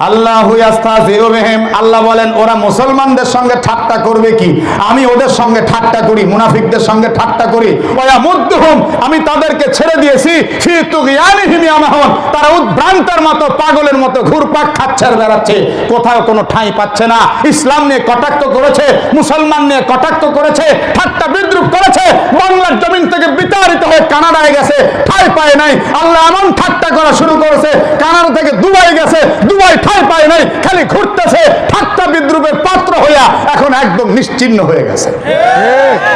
আল্লাহু ইস্তাহজিউ বিহিম, আল্লাহ বলেন ওরা মুসলমানদের সঙ্গে ঠাট্টা করবে কি, আমি ওদের সঙ্গে ঠাট্টা করি, মুনাফিকদের সঙ্গে ঠাট্টা করি। ওয়ায়ামুদ্দুহুম, আমি তাদেরকে ছেড়ে দিয়েছি ফি তুগয়ানিহিম ইয়ামাহুন, তারা উদ্ভ্রান্তের মতো পাগলের মতো ঘুরপাক খাচ্ছে আর বেড়াচ্ছে, কোথাও কোনো ঠাঁই পাচ্ছে না। ইসলাম নিয়ে কটাক্ষ করেছে, মুসলমান নিয়ে কটাক্ষ করেছে, ঠাট্টা বিদ্রুপ করেছে, বাংলার জমিন থেকে বিতাড়িত হয়ে কানাডায় গেছে, ঠাঁই পায় নাই। আল্লাহ এমন ঠাট্টা করা শুরু করেছে, কানাডা থেকে দুবাই গেছে, দুবাই ঠাঁই পায় নাই, খালি ঘুরতেছে, ঠাট্টা বিদ্রুপের পাত্র হইয়া এখন একদম নিশ্চিহ্ন হয়ে গেছে।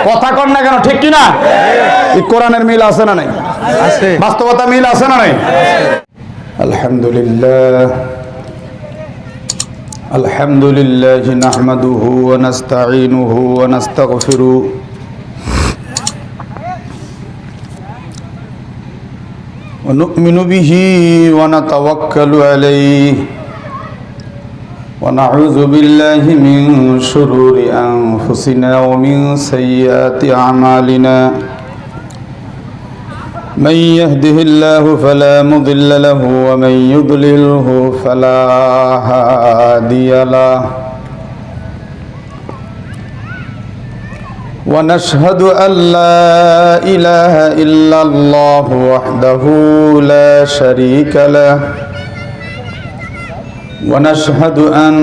কথা কর না কেন, ঠিক কিনা? এই কোরআনের মিল আছে না নাই? আছে। বাস্তবতা মিল আছে না নাই? আলহামদুলিল্লাহ আলহামদুলিল্লাহ নাহমাদুহু ওয়া নাস্তাঈনুহু ওয়া নাস্তাগফিরুহু ওয়া নু'মিনু বিহি ওয়া নাতাওয়াক্কালু আলাইহি ওয়া নাউযু বিল্লাহি মিন শুরুরি আনফুসিনা ওয়া মিন সাইয়্যাতি আমালিনা। من يهده الله فلا مضل له ومن يضلله فلا هادي له. ونشهد أن لا إله إلا الله وحده لا شريك له. ونشهد أن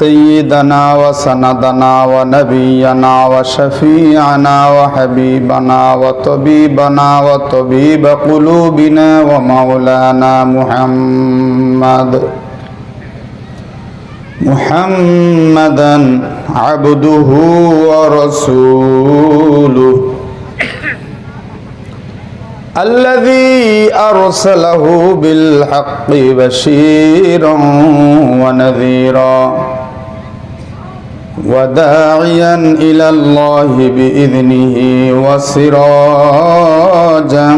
سيدنا وسندنا ونبينا وشفيعنا وحبيبنا وطبيبنا وطبيب قلوبنا ومولانا محمدا عبده ورسوله الذي أرسله بالحق بشيرا ونذيرا وداعيا إلى الله بإذنه وسراجا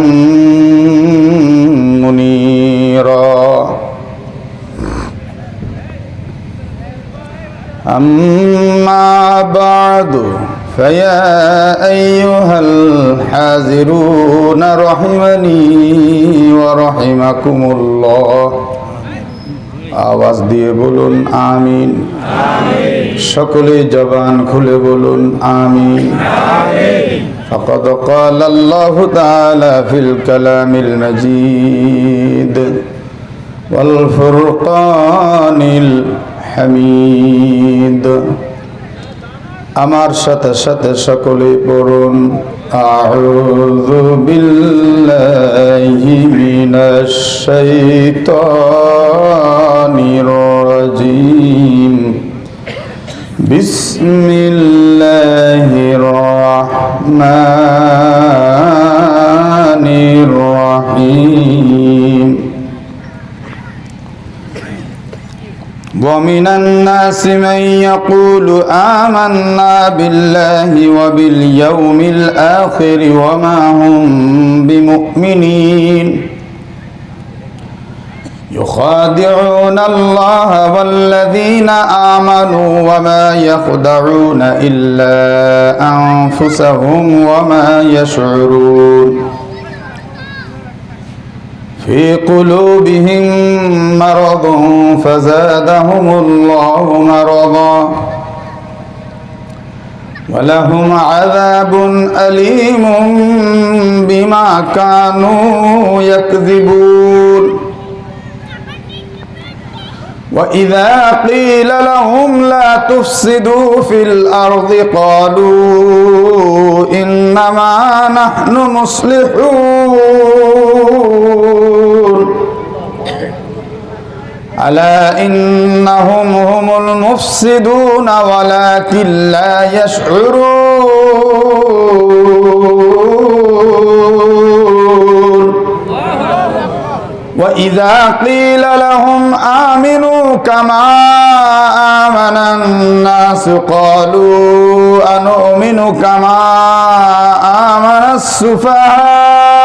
منيرا. أما بعد فيا أيها الحاضرون رحمني ورحمكم الله. আওয়াজ দিয়ে বলুন আমিন। সকলে জবান খুলে বলুন আমিন। فقد قال الله تعالى في الكلام المجيد والفرقان الحميد. আমার সাথে সাথে সকলে পড়ুন আউযু বিল্লাহি মিনাশ শাইতানির রাজিম. বিসমিল্লাহির রাহমানির রাহিম. ومن الناس من يقول آمنا بالله وباليوم الآخر وما هم بمؤمنين يخادعون الله والذين آمنوا وما يخدعون إلا أنفسهم وما يشعرون. في قلوبهم مرض فزادهم الله مرضا ولهم عذاب أليم بما كانوا يكذبون. وإذا قيل لهم لا تفسدوا في الأرض قالوا إنما نحن مصلحون ألا إنهم هم المفسدون ولكن لا يشعرون. وإذا قيل لهم آمنوا كما آمن الناس قالوا أنؤمن كما آمن السفهاء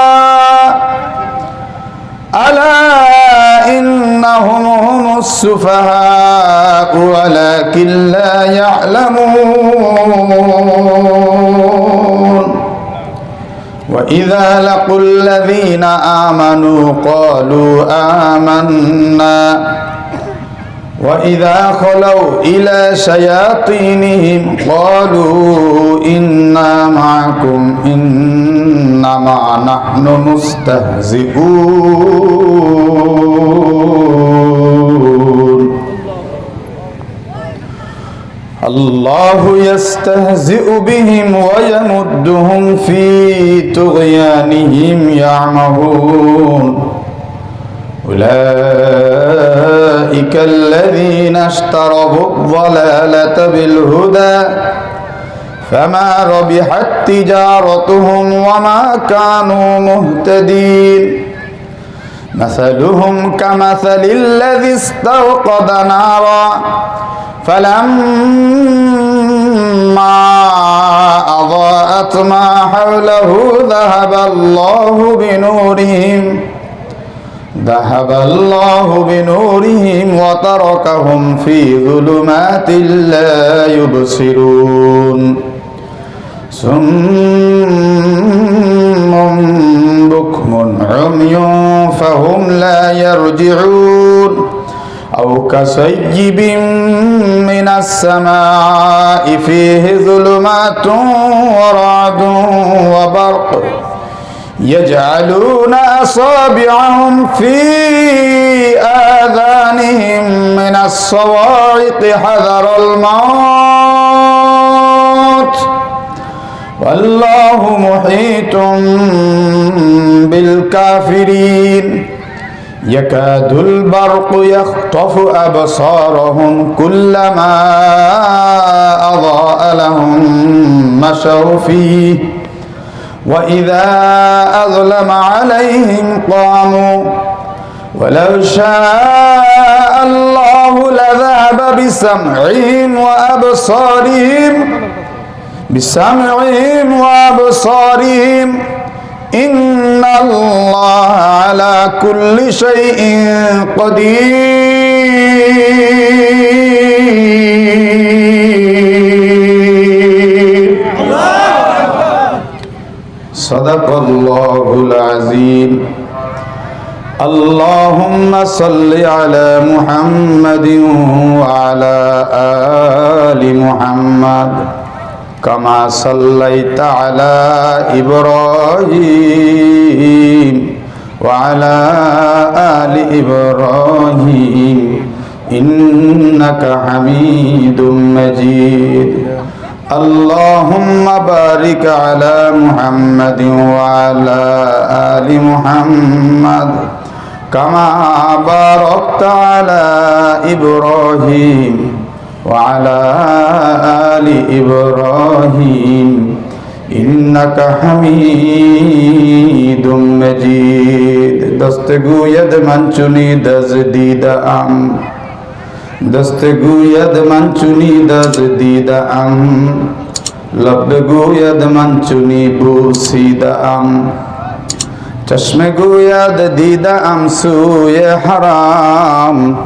ألا إنهم هم السفهاء ولكن لا يعلمون. وإذا لقوا الذين آمنوا قالوا آمنا وإذا خلوا إلى شياطينهم قالوا إنا معكم إنما نحن مستهزئون الله يستهزئ بهم ويمدهم في طغيانهم يعمهون أولئك الذين اشتروا الضلالة بالهدى فما ربحت تجارتهم وما كانوا مهتدين مثلهم كمثل الذي استوقد نارا فلما أضاءت ما حوله ذهب الله بنورهم وتركهم في ظلمات لا يبصرون صم بكم عمي فهم لا يرجعون أو كصيب من السماء فيه ظلمات ورعد وبرق يجعلون أصابعهم في آذانهم من الصواعق حذر الموت والله محيط بالكافرين يكاد البرق يخطف أبصارهم كلما أضاء لهم مشوا فيه وإذا أظلم عليهم قاموا ولو شاء الله لذهب بسمعهم وأبصارهم إن الله على كل شيء قدير صدق الله العظيم اللهم صل على محمد وعلى آل محمد كما صليت على إبراهيم وعلى آل إبراهيم إنك حميد مجيد اللهم بارك على محمد وعلى آل محمد كما باركت على إبراهيم وعلى آل إبراهيم إنك حميد مجيد دستگوید من چونی دزدید دستگوید من چونی دزدیدم لب گوید من چونی بوسیدم چشم گوید دیدم سوی حرام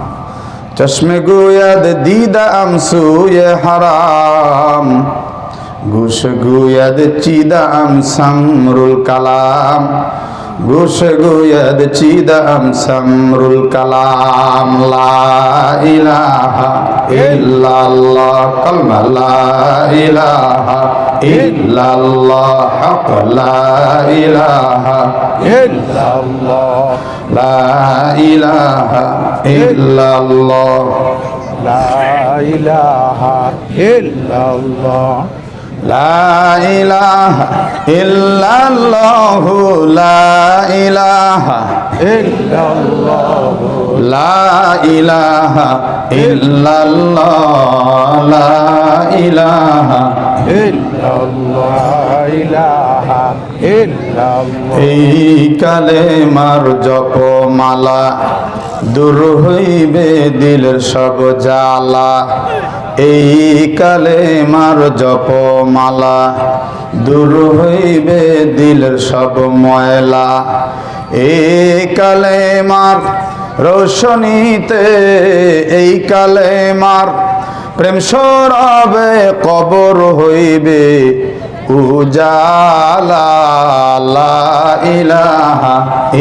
چشم گوید دیدم سوی حرام گوش گوید چیدم سمرul kalam گوش گوید چیدم سمرul kalam لا إله إلا الله کلمہ لا إله إلا الله حق لا إله إلا الله لا إله إلا الله لا إله إلا الله لا إله إلا الله لا إله إلا الله لا إله إلا الله لا إله إلا الله إله إلا الله এই কালেমার জপমালা দূর হইবে দিলের সব জ্বালা এই কালেমার জপমালা দূর হইবে দিলের সব ময়লা এই কালেমার রোশনীতে এই কালেমার প্রেম সরাবে কবর হইবে উজালা, লা ইলাহা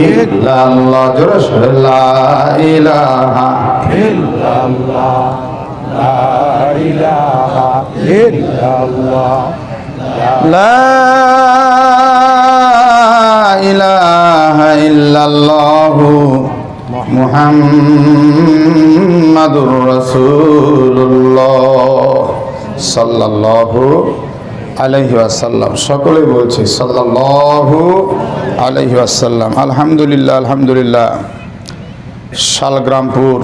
ইল্লাল্লাহ, জোরে সোরে লা ইলাহা ইল্লাল্লাহ, লা ইলাহা ইল্লাল্লাহ, লা ইলাহা ইল্লাল্লাহু মুহাম্মাদুর রাসূলুল্লাহ সাল্লাল্লাহু আলাইহি ওয়াসাল্লাম। সকলে বলছি সাল্লাল্লাহু আলাইহি ওয়াসাল্লাম। আলহামদুলিল্লাহ, আলহামদুলিল্লাহ। শালগ্রামপুর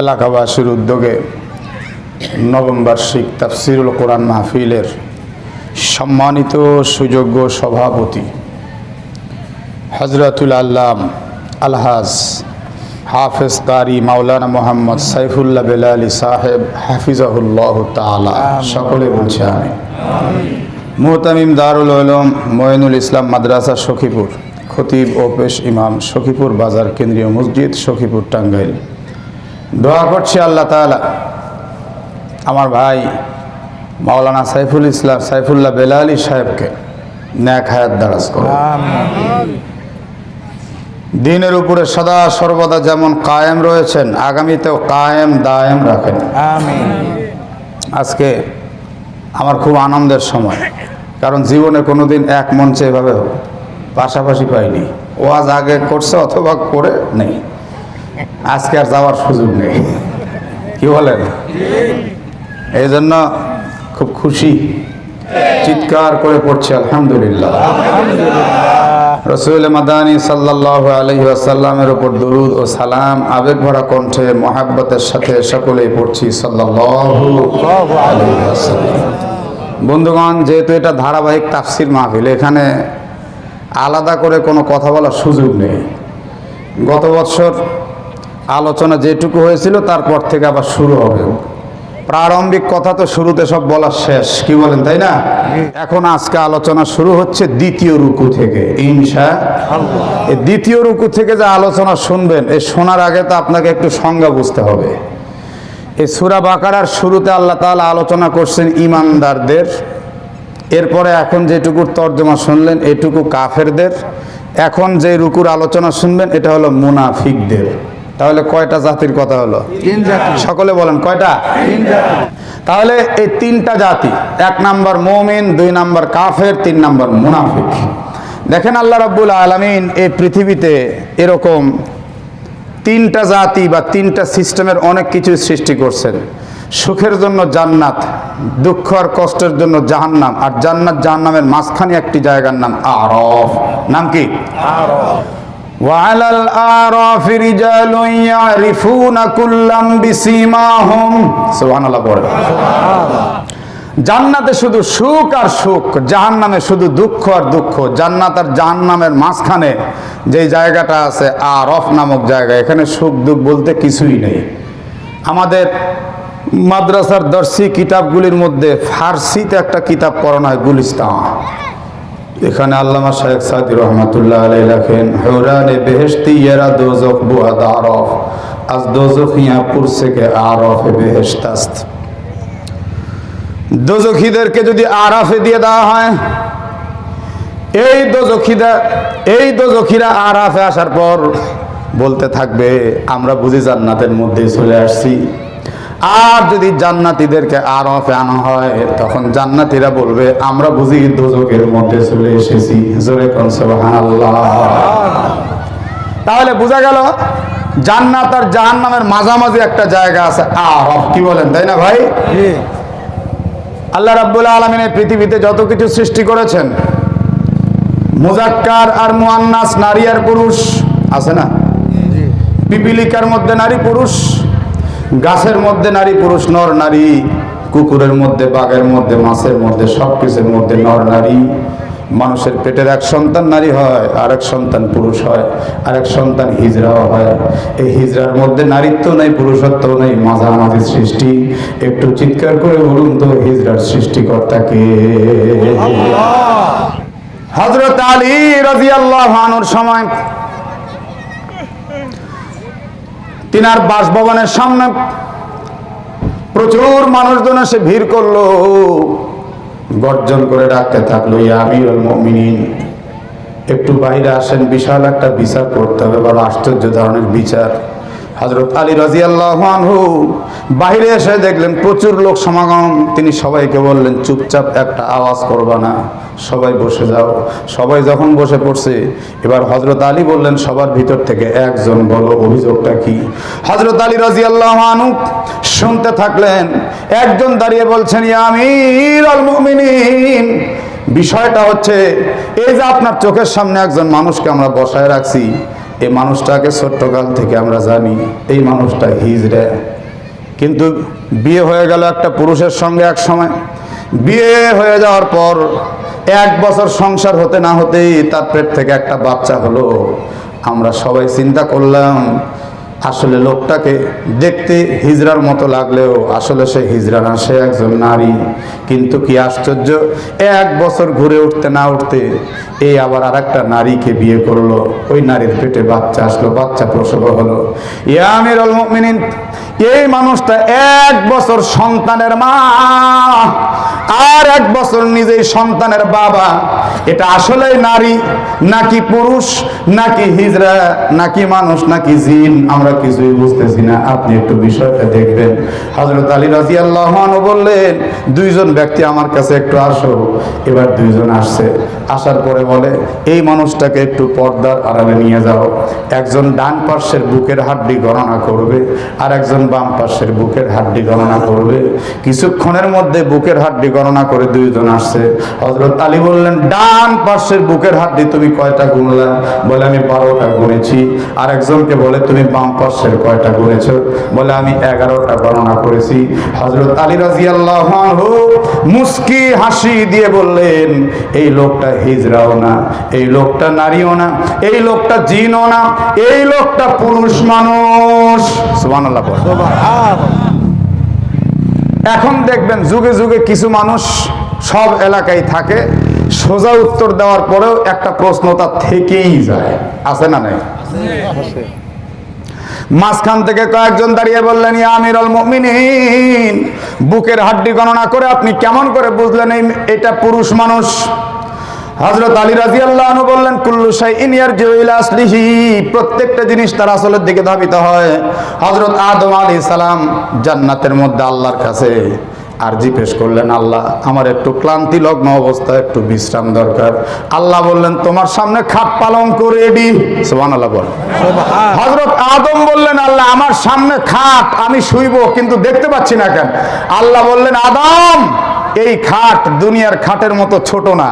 এলাকাবাসীর উদ্যোগে নবম বার্ষিক তাফসিরুল কোরআন মাহফিলের সম্মানিত সুযোগ্য সভাপতি হযরতুল আল্লাম আলহাজ হাফেজ কারি মাওলানা মোহাম্মদ সাইফুল্লাহ বেলালী সাহেব হাফিজাহুল্লাহ তাআলা, সকলে বলছে আমিন। মুহতামিম দারুল উলুম মঈনুল ইসলাম মাদ্রাসা সখীপুর, খতিব ও পেশ ইমাম সখীপুর বাজার কেন্দ্রীয় মসজিদ সখীপুর টাঙ্গাইল। দোয়া করছি আল্লাহ তাআলা আমার ভাই মাওলানা সাইফুল্লাহ বেলালী সাহেবকে নেক হায়াত দারাজ করুন। দিনের উপরে সদা সর্বদা যেমন কায়েম রয়েছেন, আগামীতেও কায়েম দায়েম রাখেন। আমিন। আজকে আমার খুব আনন্দের সময়, কারণ জীবনে কোনোদিন এক মঞ্চে এভাবে পাশাপাশি পাইনি। ওয়াজ আগে করছে অথবা করে নেই, আজকে আর যাওয়ার সুযোগ নেই। কি বলেন? এই জন্য খুব খুশি, চিৎকার করে পড়ছে আলহামদুলিল্লাহ। রসুল মাদানী সাল্লাল্লাহু আলাইহি ওয়াসাল্লামের উপর দুরূদ ও সালাম আবেগ ভরা কণ্ঠে মহাব্বতের সাথে সকলেই পড়ছি সাল্লাল্লাহু আলাইহি ওয়াসাল্লাম। বন্ধুগণ, যেহেতু এটা ধারাবাহিক তাফসির মাহফিল, এখানে আলাদা করে কোনো কথা বলার সুযোগ নেই। গত বছর আলোচনা যেটুকু হয়েছিল তারপর থেকে আবার শুরু হবে। প্রারম্ভিক কথা তো শুরুতে সব বলা শেষ, কি বলেন, তাই না? এখন আজকে আলোচনা শুরু হচ্ছে দ্বিতীয় রুকু থেকে ইনশাআল্লাহ। এই দ্বিতীয় রুকু থেকে যে আলোচনা শুনবেন, এই শোনার আগে তো আপনাকে একটু সংজ্ঞা বুঝতে হবে। এই সূরা বাকারার শুরুতে আল্লাহ তাআলা আলোচনা করছেন ঈমানদারদের, এরপরে এখন যেটুকুর তর্জমা শুনলেন এটুকু কাফেরদের, এখন যে রুকুর আলোচনা শুনবেন এটা হলো মুনাফিকদের। তাহলে কয়টা জাতির কথা হলো? তিন জাতি। সকলে বলেন কয়টা? তিন জাতি। তাহলে এই তিনটা জাতি, 1 নাম্বার মুমিন, 2 নাম্বার কাফের, 3 নাম্বার মুনাফিক। দেখেন আল্লাহ রাব্বুল আলামিন এই পৃথিবীতে এরকম 3টা জাতি বা 3টা সিস্টেমের অনেক কিছু সৃষ্টি করছেন। সুখের জন্য জান্নাত, দুঃখ আর কষ্টের জন্য জাহান্নাম, আর জান্নাত জাহান্নামের মাঝখানে একটি জায়গার নাম আরাফ। নাম কি? আরাফ। وعلى الأعراف رجال يعرفون كلا بسيماهم سبحان الله পড়ে। জান্নাতে শুধু সুখ আর সুখ, জাহান্নামে শুধু দুঃখ আর দুঃখ। জান্নাত আর জাহান্নামের মাঝখানে যে জায়গাটা আছে আরাফ নামক জায়গা, এখানে সুখ দুঃখ বলতে কিছুই নেই। আমাদের মাদ্রাসার দর্শী কিতাবগুলির মধ্যে ফার্সিতে একটা কিতাব পড়ানো হয়, গুলিস্তান। এখানে আল্লামা শাইখ সাদি রহমাতুল্লাহ আলাইহি লেখেন, হুরানে বেহেশতি ইয়ারা দোজখ বুয়াদ আরাফ, আজ দোজখ ইয়া পুরসে কে আরাফে বেহেশত আস্ত। দোজখীদেরকে যদি আরাফে দিয়ে দেওয়া হয়, এই দোজখীরা আরাফে আসার পর বলতে থাকবে আমরা বুঝি জান্নাতের মধ্যে চলে আসছি। আর যদি জান্নাতীদেরকে আরাফে আনা হয়, তখন জান্নাতীরা বলবে আমরা বুঝি দোজখের মধ্যে চলে এসেছি। জোরে কোন সুবহানাল্লাহ। তাহলে বোঝা গেল জান্নাত আর জাহান্নামের মাঝামাঝি একটা জায়গা আছে আরাফ। কি বলেন, তাই না ভাই? আল্লাহ রাব্বুল আলামিন এই পৃথিবীতে যত কিছু সৃষ্টি করেছেন, মুযাক্কার আর মুআন্নাস, নারী আর পুরুষ আছে না? পিপিলিকার মধ্যে নারী পুরুষ, গাছের মধ্যে নারী পুরুষ, নর নারী, কুকুরের মধ্যে, বাঘের মধ্যে, মাছের মধ্যে, সবকিছুর মধ্যে নর নারী। মানুষের পেটের এক সন্তান নারী হয়, আরেক সন্তান পুরুষ হয়, আরেক সন্তান হিজড়াও হয়। এই হিজড়ার মধ্যে নারীত্ব নেই, পুরুষত্ব নেই, মাঝামাঝি সৃষ্টি। একটু চিৎকার করে বলুন তো, হিজড়ার সৃষ্টিকর্তা কে? হযরত আলী রাদিয়াল্লাহু আনহুর সময় তিনার বাসভবনের সামনে প্রচুর মানুষজন এসে ভিড় করলো। গর্জন করে ডাকতে থাকলো, ইয়া আমিরুল মুমিনিন, একটু বাইরে আসেন, বিশাল একটা বিচার করতে হবে, বড় আশ্চর্য ধরনের বিচার। হযরত আলী রাদিয়াল্লাহু আনহু বাইরে এসে দেখলেন প্রচুর লোক সমাগম। তিনি সবাইকে বললেন, চুপচাপ একটা আওয়াজ করবা না, সবাই বসে যাও। সবাই যখন বসে পড়ছে, এবার হযরত আলী বললেন, সবার ভিতর থেকে একজন বলো অভিযোগটা কি। হযরত আলী রাদিয়াল্লাহু আনহু শুনতে থাকলেন। একজন দাঁড়িয়ে বলছেন, ইয়া আমিরুল মুমিনিন, বিষয়টা হচ্ছে এই যে আপনার চোখের সামনে একজন মানুষকে আমরা বসায় রাখছি, এই মানুষটাকে ছোট্টকাল থেকে আমরা জানি, এই মানুষটা হিজড়া, কিন্তু বিয়ে হয়ে গেল একটা পুরুষের সঙ্গে। এক সময় বিয়ে হয়ে যাওয়ার পর 1 বছর সংসার হতে না হতেই তার পেট থেকে একটা বাচ্চা হলো। আমরা সবাই চিন্তা করলাম, আসলে লোকটাকে দেখতে হিজড়ার মতো লাগলেও আসলে সে হিজড়া না, সে একজন নারী। কিন্তু কি আশ্চর্য, 1 বছর ঘুরে উঠতে না উঠতে এই আবার আরেকটা নারীকে বিয়ে করলো। ওই নারীর পেটে বাচ্চা আসলো, বাচ্চা প্রসব হলো। ইয়া আমিরুল মুমিনিন, এই মানুষটা 1 বছর সন্তানের মা আর 1 বছর নিজেই সন্তানের বাবা। এটা আসলে নারী নাকি পুরুষ নাকি হিজড়া নাকি মানুষ নাকি জিন, আমরা কিছুই বুঝতেছি না। আপনি একটু বিষয়টা দেখবেন। হযরত আলী রাদিয়াল্লাহু আনহু বললেন, 2 জন ব্যক্তি আমার কাছে একটু আসো। এবার 2 জন আসছে। আসার পরে বলে, এই মানুষটাকে একটু পর্দার আড়ালে নিয়ে যাও। একজন ডান পাশের বুকের হাড্ডি গণনা করবে আর একজন বাম পাশের বুকের হাড্ডি গণনা করবে। কিছুক্ষণের মধ্যে বুকের হাড্ডি গণনা করে 2 জন আসছে। হযরত আলী বললেন, ডান পাশের বুকের হাড্ডি তুমি কয়টা গুনলা? বলে, আমি 12টা গুনেছি। আর একজনকে বলে, তুমি বাম পাশের কয়টা গুনেছো? বলে, আমি 11টা গণনা করেছি। হযরত আলী রাদিয়াল্লাহু আনহু মুস্কি হাসি দিয়ে বললেন, এই লোকটা হিজড়াও না, এই লোকটা নারীও না, এই লোকটা জিনও না, এই লোকটা পুরুষ মানুষ। সুবহানাল্লাহ। এখন দেখবেন যুগে যুগে কিছু মানুষ সব এলাকায় থাকে, সোজা উত্তর দেওয়ার পরেও একটা প্রশ্ন তার থেকেই যায়, আছে না নাই? মাঝখান থেকে কয়েকজন দাঁড়িয়ে বললেন, ইয়া আমিরুল মুমিনিন, বুকের হাড্ডি গণনা করে আপনি কেমন করে বুঝলেন এটা পুরুষ মানুষ? হযরত আলী রাদিয়াল্লাহু আনহু বললেন, কুল্লু শাইইন ইয়ারজিউ ইলা আসলিহি, প্রত্যেকটা জিনিস তার আসলের দিকে ধাবিত হয়। হযরত আদম আলাইহিস সালাম জান্নাতের মধ্যে আল্লাহর কাছে আরজি পেশ করলেন, আল্লাহ আমার একটু ক্লান্তি লগ্ন অবস্থায় একটু বিশ্রাম দরকার। আল্লাহ বললেন, তোমার সামনে খাট পালঙ্ক রেডি। সুবহানাল্লাহ বল। হযরত আদম বললেন, আল্লাহ আমার সামনে খাট, আমি শুইবো কিন্তু দেখতে পাচ্ছি না কেন? আল্লাহ বললেন, আদম এই খাট দুনিয়ার খাটের মতো ছোট না,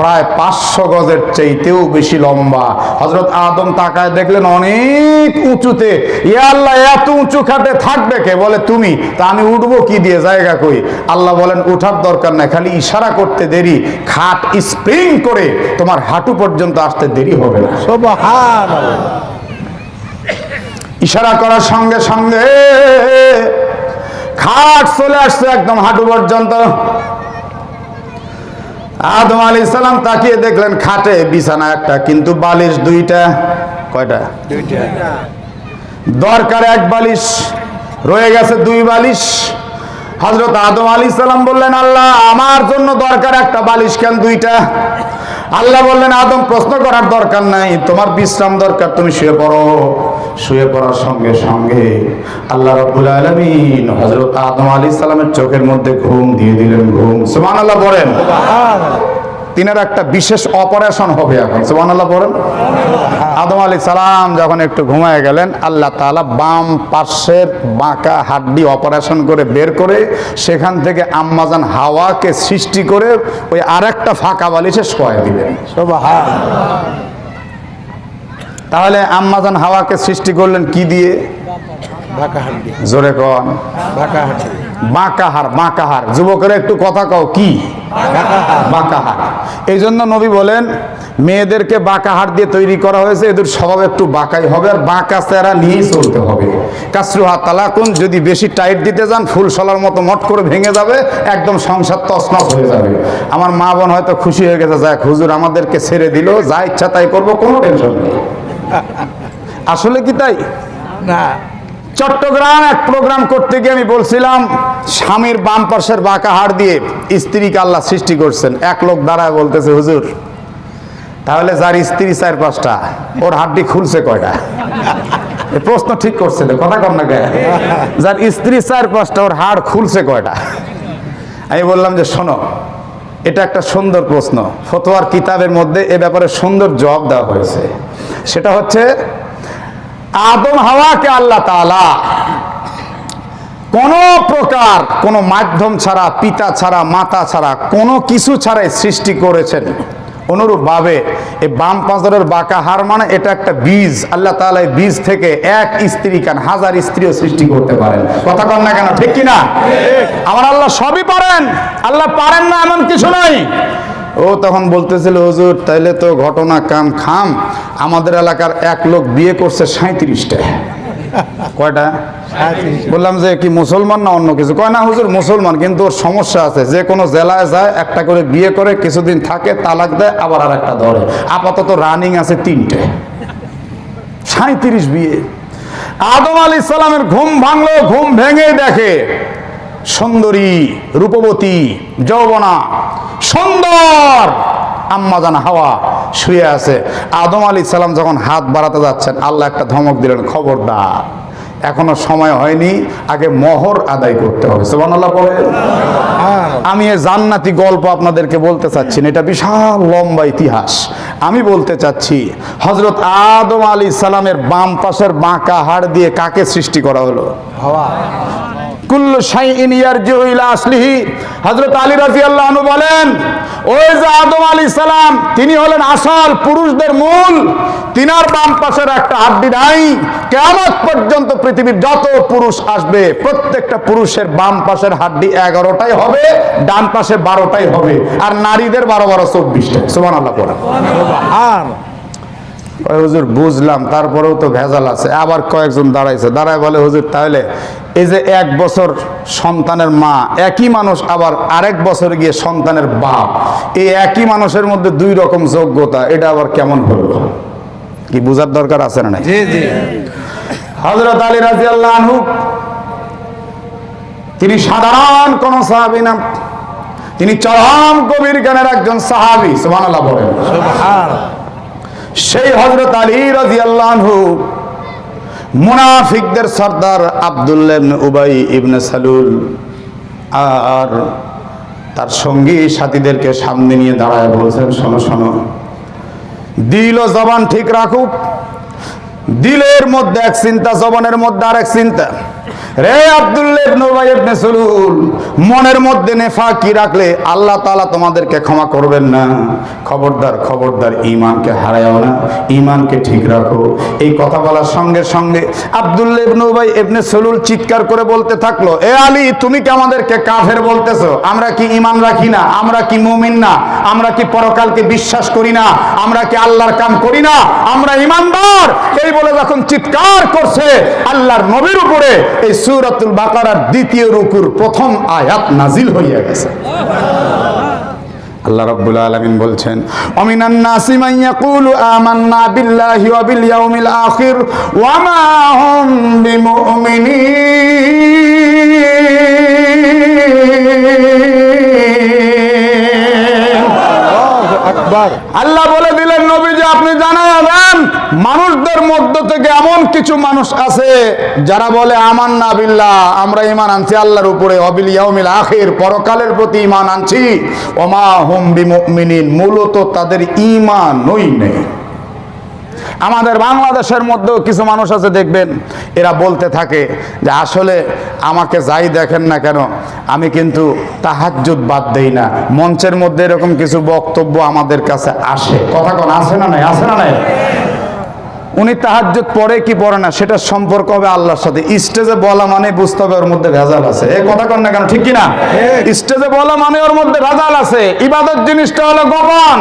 প্রায় 500 গজের চাইতেও বেশি লম্বা। হযরত আদম তাকায় দেখলেন অনেক উঁচুতে। ইয়া আল্লাহ, এত উঁচু খাটে থাকবে কে? বলে, তুমি। তা আমি উঠবো কি দিয়ে, জায়গা কই? আল্লাহ বলেন, উঠার দরকার নাই, খালি ইশারা করতে দেরি, খাট স্প্রিং করে তোমার হাঁটু পর্যন্ত আসতে দেরি হবে না। সুবহানাল্লাহ। ইশারা করার সঙ্গে সঙ্গে খাট চলে আসছে একদম হাঁটু পর্যন্ত। আদম আলাইহিস সালাম তাকিয়ে দেখলেন খাটে বিছানা একটা, কিন্তু বালিশ 2টা। কয়টা? 2টা। দরকার 1 বালিশ, রয়ে গেছে 2 বালিশ। হযরত আদম আলাইহিস সালাম বললেন, আল্লাহ আমার জন্য দরকার একটা বালিশ, কেন 2টা? আল্লাহ বললেন, আদম প্রশ্ন করার দরকার নাই, তোমার বিশ্রাম দরকার, তুমি শুয়ে পড়ো। শুয়ে পড়ার সঙ্গে সঙ্গে আল্লাহ রাব্বুল আলামিন হযরত আদম আলাইহিস সালামের চোখের মধ্যে ঘুম দিয়ে দিলেন। ঘুম। সুবহানাল্লাহ বলেন। তিনার একটা বিশেষ অপারেশন হবে এখন। সুবহানাল্লাহ বলেন। আদম আলাইহিস সালাম যখন একটু ঘুমায় গেলেন, আল্লাহ তাআলা বাম পাশের বাঁকা হাড্ডি অপারেশন করে বের করে সেখান থেকে আম্মাজান হাওয়াকে সৃষ্টি করে ওই আরেকটা ফাঁকা বালিশে শোয়াই দিলেন। সুবহানাল্লাহ। তাহলে আম্মাজান হাওয়াকে সৃষ্টি করলেন কি দিয়ে? বাঁকা হাড্ডি। জোরে কোন? বাঁকা হাড্ডি। বাঁকা হাড়। বাঁকা হাড়। যুবকেরা একটু কথা কও, কি? বাঁকা হাড়। এই জন্য নবী বলেন, মেয়েদেরকে বাঁকা হাড় দিয়ে তৈরি করা হয়েছে, এদের স্বভাব একটু বাঁকাই হবে আর বাঁকা চেহারা নিয়েই চলতে হবে। কাসরুহা তালাকুন, যদি বেশি টাইট দিতে যান ফুল শলার মতো মট করে ভেঙে যাবে, একদম সংসার তছনছ হয়ে যাবে। আমার মা বোন হয়তো খুশি হয়ে গেছে, যাক হুজুর আমাদেরকে ছেড়ে দিল, যা ইচ্ছা তাই করবো, কোনো টেনশন নেই। আসলে কি তাই না? চট্টগ্রাম এক প্রোগ্রাম করতে গিয়ে আমি বলছিলাম, স্বামীর বাম পাশের বাঁকা হাড় দিয়ে স্ত্রীকে আল্লাহ সৃষ্টি করছেন। এক লোক দাঁড়ায় বলতেছে, হুজুর তাহলে যার স্ত্রী 4-5টা, ওর হাড্ডি খুলছে কয়টা? এই প্রশ্ন ঠিক করছে তো, কথা কম না কে? যার স্ত্রী 4-5টা, ওর হাড় খুলছে কয়টা? আমি বললাম যে শোনো, এটা একটা সুন্দর প্রশ্ন, ফতোয়ার কিতাবের মধ্যে এ ব্যাপারে সুন্দর জবাব দেওয়া হয়েছে। সেটা হচ্ছে, আদম হাওয়াকে আল্লাহ তাআলা কোন প্রকার কোন মাধ্যম ছাড়া, পিতা ছাড়া, মাতা ছাড়া, কোনো কিছু ছাড়াই সৃষ্টি করেছেন। অনুরূপভাবে এই বাম পাঁজরের বাঁকা হাড় মানে এটা একটা বীজ। আল্লাহ তাআলা এই বীজ থেকে এক স্ত্রী কেন 1000 স্ত্রীও সৃষ্টি করতে পারেন। কথা কন না কেন, ঠিক কিনা? আমার আল্লাহ সবই পারেন, আল্লাহ পারেন না এমন কিছু নাই। ও তখন বলতেছিল, হুজুর তাইলে তো ঘটনা কাম খাম, আমাদের এলাকার এক লোক বিয়ে করছে 37টা। কয়টা? বললাম যে কি মুসলমান না অন্য কিছু? কয় না হুজুর মুসলমান, কিন্তু ওর সমস্যা আছে, যে কোনো জেলায় যায় একটা করে বিয়ে করে, কিছুদিন থাকে, তালাক দেয়, আবার আর একটা ধরে। আপাতত রানিং আছে 3টে। 37 বিয়ে। আদম আলাইহিস সালামের ঘুম ভাঙলো, ঘুম ভেঙে দেখে সুন্দরী, রূপবতী, যৌবনা, সুন্দর আম্মা জান হাওয়া শুয়ে আছে। আদম আলাইহিস সালাম যখন হাত বাড়াতে যাচ্ছেন, আল্লাহ একটা ধমক দিলেন, খবরদার, এখনো সময় হয়নি, আগে মোহর আদায় করতে হবে। সুবহানাল্লাহ বলে। আমি এই জান্নাতি গল্প আপনাদেরকে বলতে চাচ্ছি না, এটা বিশাল লম্বা ইতিহাস। আমি বলতে চাচ্ছি, হযরত আদম আলাইহিস সালামের বাম পাশের বাঁকা হাড় দিয়ে কাকে সৃষ্টি করা হলো? হাওয়া। কুল্লু শাইইন ইয়ারজিউ ইলা আসলিহি। হযরত আলী রাদিয়াল্লাহু আনহু বলেন, ওই যে আদম আলাইহিস সালাম, তিনি হলেন আসল পুরুষদের মূল। তিনার বাম পাশের একটা হাড্ডি নাই। কিয়ামত পর্যন্ত পৃথিবীর যত পুরুষ আসবে, প্রত্যেকটা পুরুষের বাম পাশের হাড্ডি 11টাই হবে, ডান পাশে 12টাই হবে, আর নারীদের 12 24টা। সুবহানাল্লাহ পড়া। হুজুর বুঝলাম, তারপরেও তো ভেজাল আছে। আবার কয়েকজন দাঁড়ায় বলে, হুজুর তাহলে এই যে 1 বছর সন্তানের মা একই মানুষ, আবার আরেক বছর গিয়ে সন্তানের বাপ, এই একই মানুষের মধ্যে 2 রকম যোগ্যতা, এটা আবার কেমন হলো? কি বুঝার দরকার আছে না? জি জি। হযরত আলী রাদিয়াল্লাহু আনহু, তিনি সাধারণ কোন সাহাবী না, তিনি চরম গভীর জ্ঞানের একজন সাহাবী। সুবহানাল্লাহ বলেন। সুবহানাল্লাহ। সেই হযরত আলী রাদিয়াল্লাহু আনহু মুনাফিকদের সর্দার আব্দুল্লাহ ইবনে উবাই ইবনে সালুল আর তার সঙ্গী সাথীদেরকে সামনে নিয়ে দাঁড়ায় বলছেন, শোনো শোনো, দিল ও জবান ঠিক রাখুক। দিলের মধ্যে এক চিন্তা, জবানের মধ্যে আরেক চিন্তা। রে আব্দুল্লাহ ইবনে উবাই ইবনে সালুল, মনের মধ্যে নেফাকি রাখলে আল্লাহ তাআলা তোমাদেরকে ক্ষমা করবেন না। খবরদার খবরদার, ঈমানকে হারায়ও না, ঈমানকে ঠিক রাখো। এই কথা বলার সঙ্গে সঙ্গে আব্দুল্লাহ ইবনে উবাই ইবনে সালুল চিৎকার করে বলতে থাকলো, এ আলী, তুমি কি আমাদেরকে কাফের বলতেছো? আমরা কি ঈমান রাখি না? আমরা কি মুমিন না? আমরা কি পরকালকে বিশ্বাস করি না? আমরা কি আল্লাহর কাম করি না? আমরা ঈমানদার। এই বলে যখন চিৎকার করছে, আল্লাহর নবীর উপরে এই সূরাতুল বাকারার 2য় রুকুর প্রথম আয়াত নাজিল হইয়া গেছে। আল্লাহ রাব্বুল আলামিন বলছেন, ওয়ামিনান নাসি মান ইয়াকুলু আমান্না বিল্লাহি ওয়া বিল ইয়াউমিল আখির ওয়া মা হুম বিমুমিনিন। আকবার। আল্লাহ বলে দিলেন, নবীজি আপনি জানাবেন, মানুষদের মধ্য থেকে এমন কিছু মানুষ আছে যারা বলে আমান্না বিল্লাহ, আমরা ঈমান আনছি আল্লাহর উপরে, ওয়া বিল ইয়াউমিল আখির, পরকালের প্রতি ঈমান আনছি, ওয়া মা হুম বিমুমিনিন, মূলত তাদের ঈমানই নেই। আমাদের বাংলাদেশের মধ্যেও কিছু মানুষ আছে, দেখবেন এরা বলতে থাকে যে আসলে আমাকে যাই দেখেন না কেন, আমি কিন্তু তাহাজ্জুদ বাদ দেই না। মঞ্চের মধ্যে এরকম কিছু বক্তব্য আমাদের কাছে আসে। কথা কোন আছে না নাই? আছে না নাই? উনি তাহাজ্জুদ পড়ে কি পড়ে না সেটা সম্পর্ক হবে আল্লাহর সাথে। স্টেজে বলা মানে বুঝতে হবে ওর মধ্যে ভেজাল আছে। এই কথা কন না কেন, ঠিক কি না? স্টেজে বলা মানে ওর মধ্যে ভেজাল আছে। ইবাদত জিনিসটা হলো গোপন,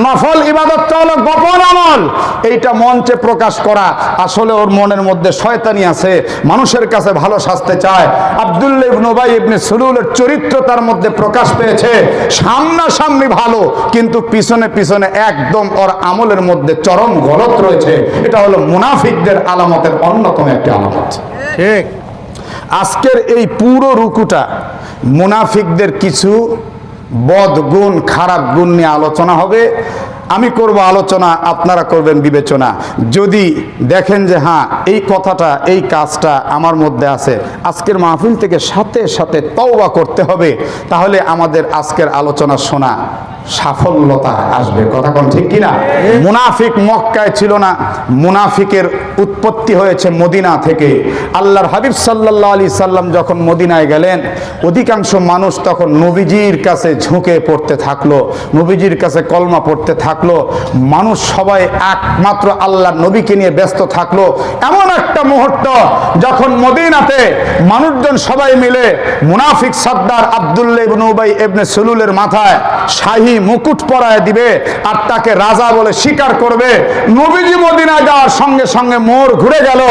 নফল ইবাদতটা হলো গোপন আমল। এইটা মঞ্চে প্রকাশ করা, আসলে ওর মনের মধ্যে শয়তানি আছে, মানুষের কাছে ভালো সাজতে চায়। আব্দুল্লাহ ইবনে উবাই ইবনে সালুলের চরিত্র তার মধ্যে প্রকাশ পেয়েছে। সামনাসামনি ভালো, কিন্তু পিছনে পিছনে একদম ওর আমলের মধ্যে চরম গলত রয়েছে। এটা হলো মুনাফিকদের আলামতের অন্যতম একটি আলামত। ঠিক। আজকের এই পুরো রুকুটা মুনাফিকদের কিছু বদগুণ, খারাপ গুণ নিয়ে আলোচনা হবে। আমি করব আলোচনা, আপনারা করবেন বিবেচনা। যদি দেখেন যে হ্যাঁ এই কথাটা, এই কাজটা আমার মধ্যে আছে, আজকের মাহফিল থেকে সাথে সাথে তওবা করতে হবে, তাহলে আমাদের আজকের আলোচনা শোনা সাফল্যতা আসবে। কথা কোন ঠিক কিনা? মুনাফিক মক্কায় ছিল না, মুনাফিকের উৎপত্তি হয়েছে মদিনা থেকে। আল্লাহর হাবিব সাল্লাল্লাহু আলাইহি সাল্লাম যখন মদিনায় গেলেন, অধিকাংশ মানুষ তখন নবীজির কাছে ঝুঁকে পড়তে থাকলো, নবীজির কাছে কলমা পড়তে থাকলো। মানুষ সবাই একমাত্র আল্লাহর নবীকে নিয়ে ব্যস্ত থাকলো। এমন একটা মুহূর্ত যখন মদিনাতে মানুষজন সবাই মিলে মুনাফিক সর্দার আব্দুল্লাহ ইবনে উবাই ইবনে সুলুলের মাথায় শাহী মুকুট পরায় দিবে আর তাকে রাজা বলে স্বীকার করবে। নবীজি মদিনায় যাওয়ার সঙ্গে সঙ্গে মোড় ঘুরে গেল,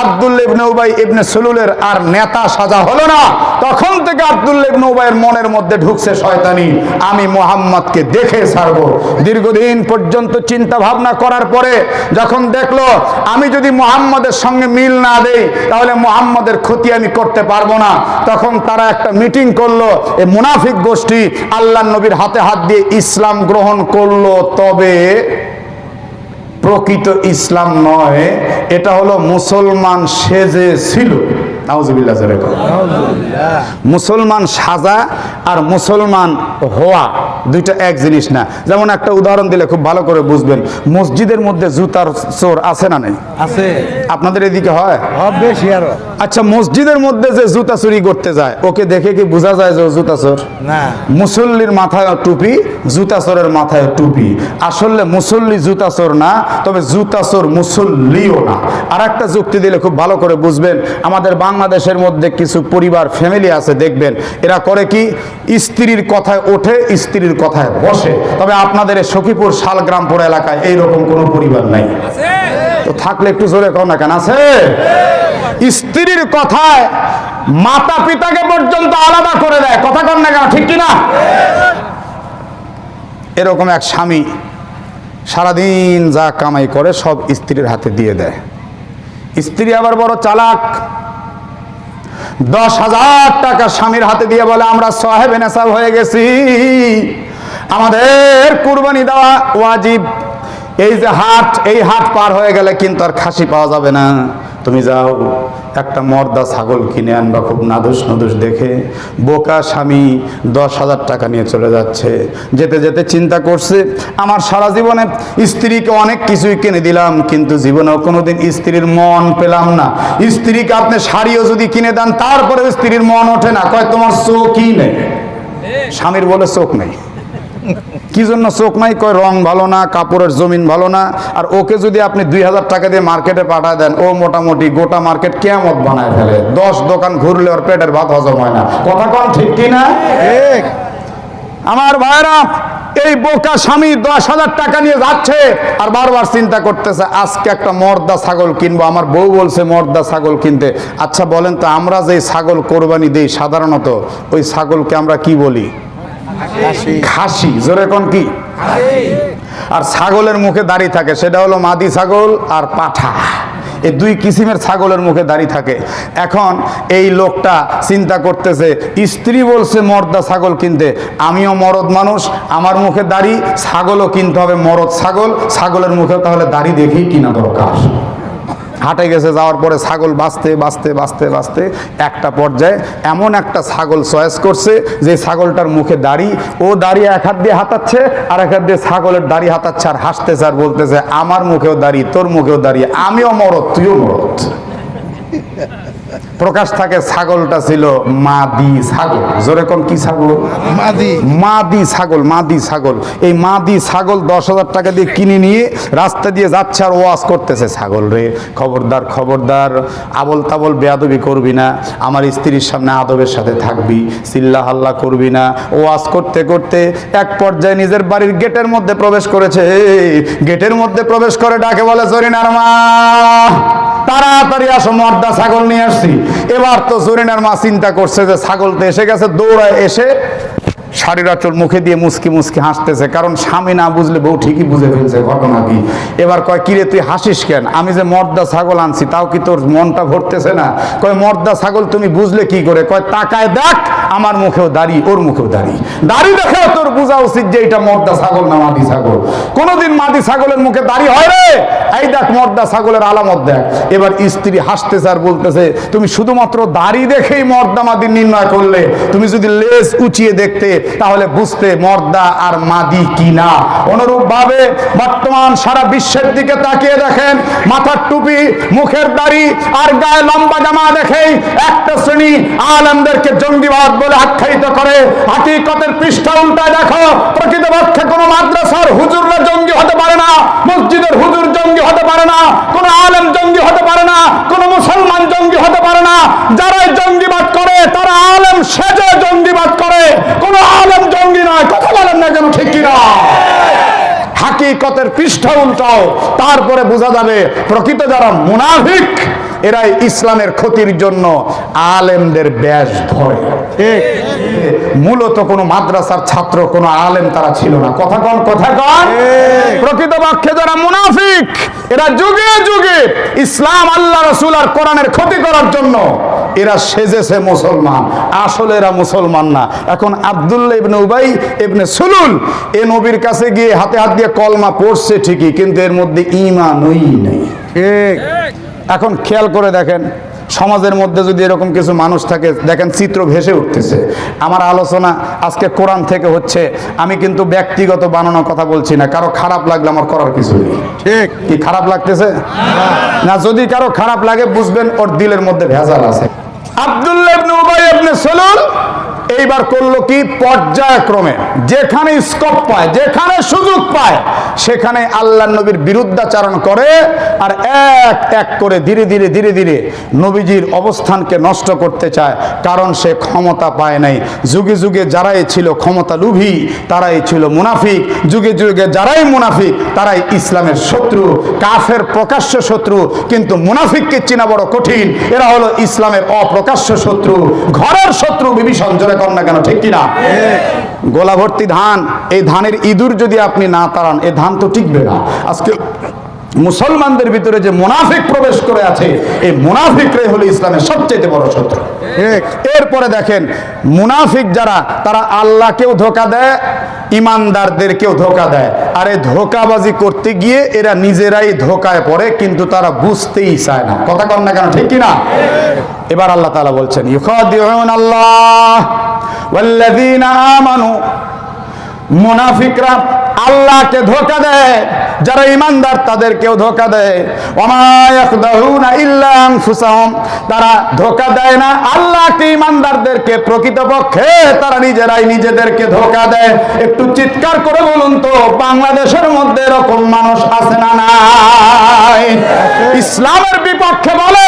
আব্দুল্লাহ ইবনে উবাই ইবনে সুলুলের আর নেতা সাজা হলো না। তখন থেকে আব্দুল্লাহ ইবনে উবাইয়ের মনের মধ্যে ঢুকছে শয়তানি, আমি মুহাম্মদকে দেখে ছাড়বো। দীর্ঘদিন পর্যন্ত চিন্তা ভাবনা করার পরে যখন দেখলো আমি যদি মুহাম্মদের সঙ্গে মিল না দেই তাহলে মুহাম্মদের ক্ষতি আমি করতে পারবো না, তখন তারা একটা মিটিং করলো। এই মুনাফিক গোষ্ঠী আল্লাহর নবীর হাতে হাত দিয়ে ইসলাম গ্রহণ করলো, তবে প্রকৃত ইসলাম নয়, এটা হলো মুসলমান সেজে ছিল। নাউজুবিল্লাহ। মুসলমান সাজা আর মুসলমান হওয়া দুইটা এক জিনিস না। যেমন একটা উদাহরণ দিলে খুব ভালো করে বুঝবেন, মসজিদের মধ্যে জুতার চোর আছে না নাই? আছে। আপনাদের এদিকে হয়? বেশি আরো। আচ্ছা, মসজিদের মধ্যে যে জুতা চুরি করতে যায় ওকে দেখে কি বোঝা যায় যে ও জুতা চোর? না। মুসল্লির মাথায় টুপি, জুতা চোরের মাথায় টুপি। আসলে মুসল্লি জুতা চোর না, তবে জুতা চোর মুসল্লিও না। আর একটা যুক্তি দিলে খুব ভালো করে বুঝবেন, আমাদের বাংলাদেশের মধ্যে কিছু পরিবার, ফ্যামিলি আছে, দেখবেন এরা করে কি, স্ত্রীর কথায় ওঠে, স্ত্রীর কথায় বসে। তবে আপনাদের এই সখীপুর শালগ্রামপুর এলাকায় এইরকম কোনো পরিবার নাই। তো থাকলে একটু জোরে কও না কেন? আছে। স্ত্রীর কথায় মাতা পিতাকে পর্যন্ত আলাদা করে দেয়। কথা কন না কেন? ঠিক কিনা? এরকম এক স্বামী সারাদিন যা কামাই করে সব স্ত্রীর হাতে দিয়ে দেয়। স্ত্রী আবার বড় চালাক, 10,000 টাকা স্বামীর হাতে দিয়ে বলে আমরা সাহেবে নেশাব হয়ে গেছি, আমাদের কুরবানি দেওয়া ওয়াজিব। এই যে হাট, এই হাট পার হয়ে গেলে কিন্তু আর খাসি পাওয়া যাবে না, তুমি যাও একটা মর্দা ছাগল কিনে আনবা খুব নাদুস নদুস দেখে। বোকা স্বামী 10,000 টাকা নিয়ে চলে যাচ্ছে। যেতে যেতে চিন্তা করছে, আমার সারা জীবনে স্ত্রীকে অনেক কিছুই কিনে দিলাম, কিন্তু জীবনেও কোনোদিন স্ত্রীর মন পেলাম না। স্ত্রীকে আপনি শাড়িও যদি কিনে দেন তারপরে স্ত্রীর মন ওঠে না, কয় তোমার চোখই নেই। স্বামীর বলে চোখ নেই। কি জন্য চোখ নাই? কয় রং ভালো না, কাপড়ের জমিন ভালো না। আর ওকে যদি আপনি 2,000 টাকা দিয়ে মার্কেটে পাঠায় দেন, ও মোটামুটি গোটা মার্কেট কিয়ামত বানায় ফেলে। 10 দোকান ঘুরলে ওর পেটের ভাত হজম হয় না। কথা কন ঠিক কিনা? ঠিক। আমার ভাইরা, এই বোকা স্বামী 10,000 টাকা নিয়ে যাচ্ছে আর বারবার চিন্তা করতেছে আজকে একটা মর্দা ছাগল কিনবো। আমার বউ বলছে মর্দা ছাগল কিনতে। আচ্ছা বলেন তো, আমরা যে ছাগল কোরবানি দেই সাধারণত ওই ছাগলকে আমরা কি বলি? খাসি। জোরে কোন কি? আর ছাগলের মুখে দাড়ি থাকে, সেটা হলো মাদি ছাগল আর পাঠা। এই দুই কিসিমের ছাগলের মুখে দাড়ি থাকে। এখন এই লোকটা চিন্তা করতেছে, স্ত্রী বলছে মর্দা ছাগল কিনতে, আমিও মরদ মানুষ, আমার মুখে দাড়ি, ছাগলও কিনতে হবে মরদ ছাগল, ছাগলের মুখে তাহলে দাড়ি দেখেই কিনা দরকার। হাটে গেছে, যাওয়ার পরে ছাগল বাঁচতে বাঁচতে বাঁচতে বাঁচতে একটা পর্যায়ে এমন একটা ছাগল চয়েস করছে যে ছাগলটার মুখে দাড়ি, ও দাড়ি এক হাত দিয়ে হাতাচ্ছে আর এক হাত দিয়ে ছাগলের দাড়ি হাতাচ্ছে আর হাসতেছে আর বলতেছে আমার মুখেও দাড়ি, তোর মুখেও দাড়ি, আমিও মরদ, তুইও মরদ। প্রকাশ থাকে ছাগলটা ছিল মাদি ছাগল। জোরে কোন কি ছাগল? মাদি। মাদি ছাগল, মাদি ছাগল। এই মাদি ছাগল 10,000 টাকা দিয়ে কিনে নিয়ে রাস্তা দিয়ে যাচ্ছে আর ওয়াজ করতেছে, ছাগল রে খবরদার খবরদার, আবল তাবল বেয়াদবি করবি না, আমার স্ত্রীর সামনে আদবের সাথে থাকবি, চিল্লা হাল্লা করবি না। ওয়াজ করতে করতে এক পর্যায়ে নিজের বাড়ির গেটের মধ্যে প্রবেশ করেছে। গেটের মধ্যে প্রবেশ করে ডাকে বলে, জরিনার মা তাড়াতাড়ি আসো, মর্দা ছাগল নিয়ে আসছি। এবার তো জরিনার মা চিন্তা করছে যে ছাগল তো এসে গেছে, দৌড়ায় এসে শাড়ির আঁচল মুখে দিয়ে মুসকি মুসকি হাসতেছে, কারণ স্বামী না বুঝলে বউ ঠিকই বুঝে ফেলছে ঘটনা কি। এবার কয়, কিরে তুই হাসিস কেন? আমি যে মর্দা ছাগল আনছি তাও কি তোর মনটা ভরতেছে না? কয়, মর্দা ছাগল তুমি বুঝলে কি করে? কয়, তাকায় দেখ, আমার মুখেও দাড়ি, ওর মুখেও দাড়ি, দাড়ি দেখেও তোর বোঝা উচিত যে এটা মর্দা ছাগল না মাদি ছাগল। কোনোদিন মাদি ছাগলের মুখে দাড়ি হয় রে? এই দেখ মর্দা ছাগলের আলামত দেখ। এবার স্ত্রী হাসতেছে আর বলতেছে, তুমি শুধুমাত্র দাড়ি দেখেই মর্দা মাদি নির্ণয় করলে, তুমি যদি লেজ উঁচিয়ে দেখতে তাহলে বুঝতে মর্দা আর মাদি কিনা। অনুরূপ ভাবে বর্তমান সারা বিশ্বের দিকে তাকিয়ে দেখেন, মাথার টুপি, মুখের দাড়ি আর গায়ে লম্বা জামা দেখেই একটা শ্রেণী আলেমদেরকে জঙ্গিবাদ বলে আখ্যায়িত করে। হাকিকতের পৃষ্ঠা উল্টায় দেখো, প্রকৃতপক্ষে কোনো মাদ্রাসার হুজুররা জঙ্গি হতে পারে না, মসজিদের হুজুর জঙ্গি হতে পারে না, কোনো আলেম জঙ্গি হতে পারে না, কোনো মুসলমান জঙ্গি হতে পারে না। যারাই জঙ্গিবাদ করে তারা আলেম সেজে জঙ্গিবাদ করে, কোনো আলেম জঙ্গি নয়। কথা বলেন না কেন, ঠিক কিনা? হাকিকতের পৃষ্ঠা উল্টাও, তারপরে বোঝা যাবে প্রকৃত যারা মুনাফিক এরাই ইসলামের ক্ষতির জন্য আলেমদের ব্যাস ধরে। মূলত কোনো মাদ্রাসার ছাত্র, কোনো আলেম তারা ছিল না। কথা কন, কথা কন। প্রকৃতপক্ষে যারা মুনাফিক এরা যুগে যুগে ইসলাম, আল্লাহ রাসূল আর কোরআনের ক্ষতি করার জন্য এরা সেজেছে মুসলমান, আসলে এরা মুসলমান না। এখন আব্দুল্লাহ ইবনে উবাই ইবনে সুলুল এ নবীর কাছে গিয়ে হাতে হাত দিয়ে কলমা পড়ছে ঠিকই, কিন্তু এর মধ্যে ঈমানই নেই। ঠিক। এখন খেয়াল করে দেখেন, সমাজের মধ্যে যদি এরকম কিছু মানুষ থাকে, দেখেন চিত্র ভেসে উঠতেছে। আমার আলোচনা আজকে কোরআন থেকে হচ্ছে, আমি কিন্তু ব্যক্তিগত বানানোর কথা বলছি না। কারো খারাপ লাগলে আমার করার কিছু নেই। ঠিক কি? খারাপ লাগতেছে না? যদি কারো খারাপ লাগে বুঝবেন ওর দিলের মধ্যে ভেজাল আছে। আব্দুল্লাহ ইবনে উবাই ইবনে সুলুল এইবার করলো কি, পর্যায়ক্রমে যেখানে স্কোপ পায়, যেখানে সুযোগ পায়, সেখানে আল্লাহ নবীর বিরুদ্ধাচারণ করে আর এক এক করে ধীরে ধীরে ধীরে ধীরে নবীজির অবস্থানকে নষ্ট করতে চায়। কারণ সে ক্ষমতা পায় নাই। যুগে যুগে যারাই ছিল ক্ষমতা লোভী তারাই ছিল মুনাফিক, যুগে যুগে যারাই মুনাফিক তারাই ইসলামের শত্রু, কাফের প্রকাশ্য শত্রু। কিন্তু মুনাফিককে চেনা বড় কঠিন। এরা হলো ইসলামের অপ্রকাশ্য শত্রু, ঘরের শত্রু। বিভীষণ জোরে কর না কেন, ঠিক কিনা? গোলা ভর্তি ধান, এই ধানের ইঁদুর যদি আপনি না তাড়ান এই ধান তো টিকবে না। আজকে মুসলমানদের ভিতরে যে মুনাফিক প্রবেশ করে আছে, এই মুনাফিকরাই হলো ইসলামের সবচেয়ে বড় শত্রু। এরপরে দেখেন মুনাফিক যারা, তারা আল্লাহকেও ধোঁকা দেয়, ইমানদারদেরকেও ধোঁকা দেয়। আর এই ধোঁকাবাজি করতে গিয়ে এরা নিজেরাই ধোঁকায় পড়ে, কিন্তু তারা বুঝতেই চায় না। কথা কন না কেন, ঠিক কিনা? এবার আল্লাহ তাআলা বলছেন, ইউখাদিউন আল্লাহ ওয়াল্লাযীনা আমানু, মুনাফিকরা আল্লাহকে ধোঁকা দেয়, যারা ইমানদার তাদেরকেও ধোঁকা দেয়। ওমা ইয়াখদাউনা ইল্লা আনফুসাহুম, তারা ধোঁকা দেয় না আল্লাহকে, ইমানদারদেরকে, প্রকৃতপক্ষে তারা নিজেরাই নিজেদেরকে ধোঁকা দেয়। একটু চিৎকার করে বলুন তো, বাংলাদেশের মধ্যে এরকম মানুষ আছে না নাই? ইসলামের বিপক্ষে বলে,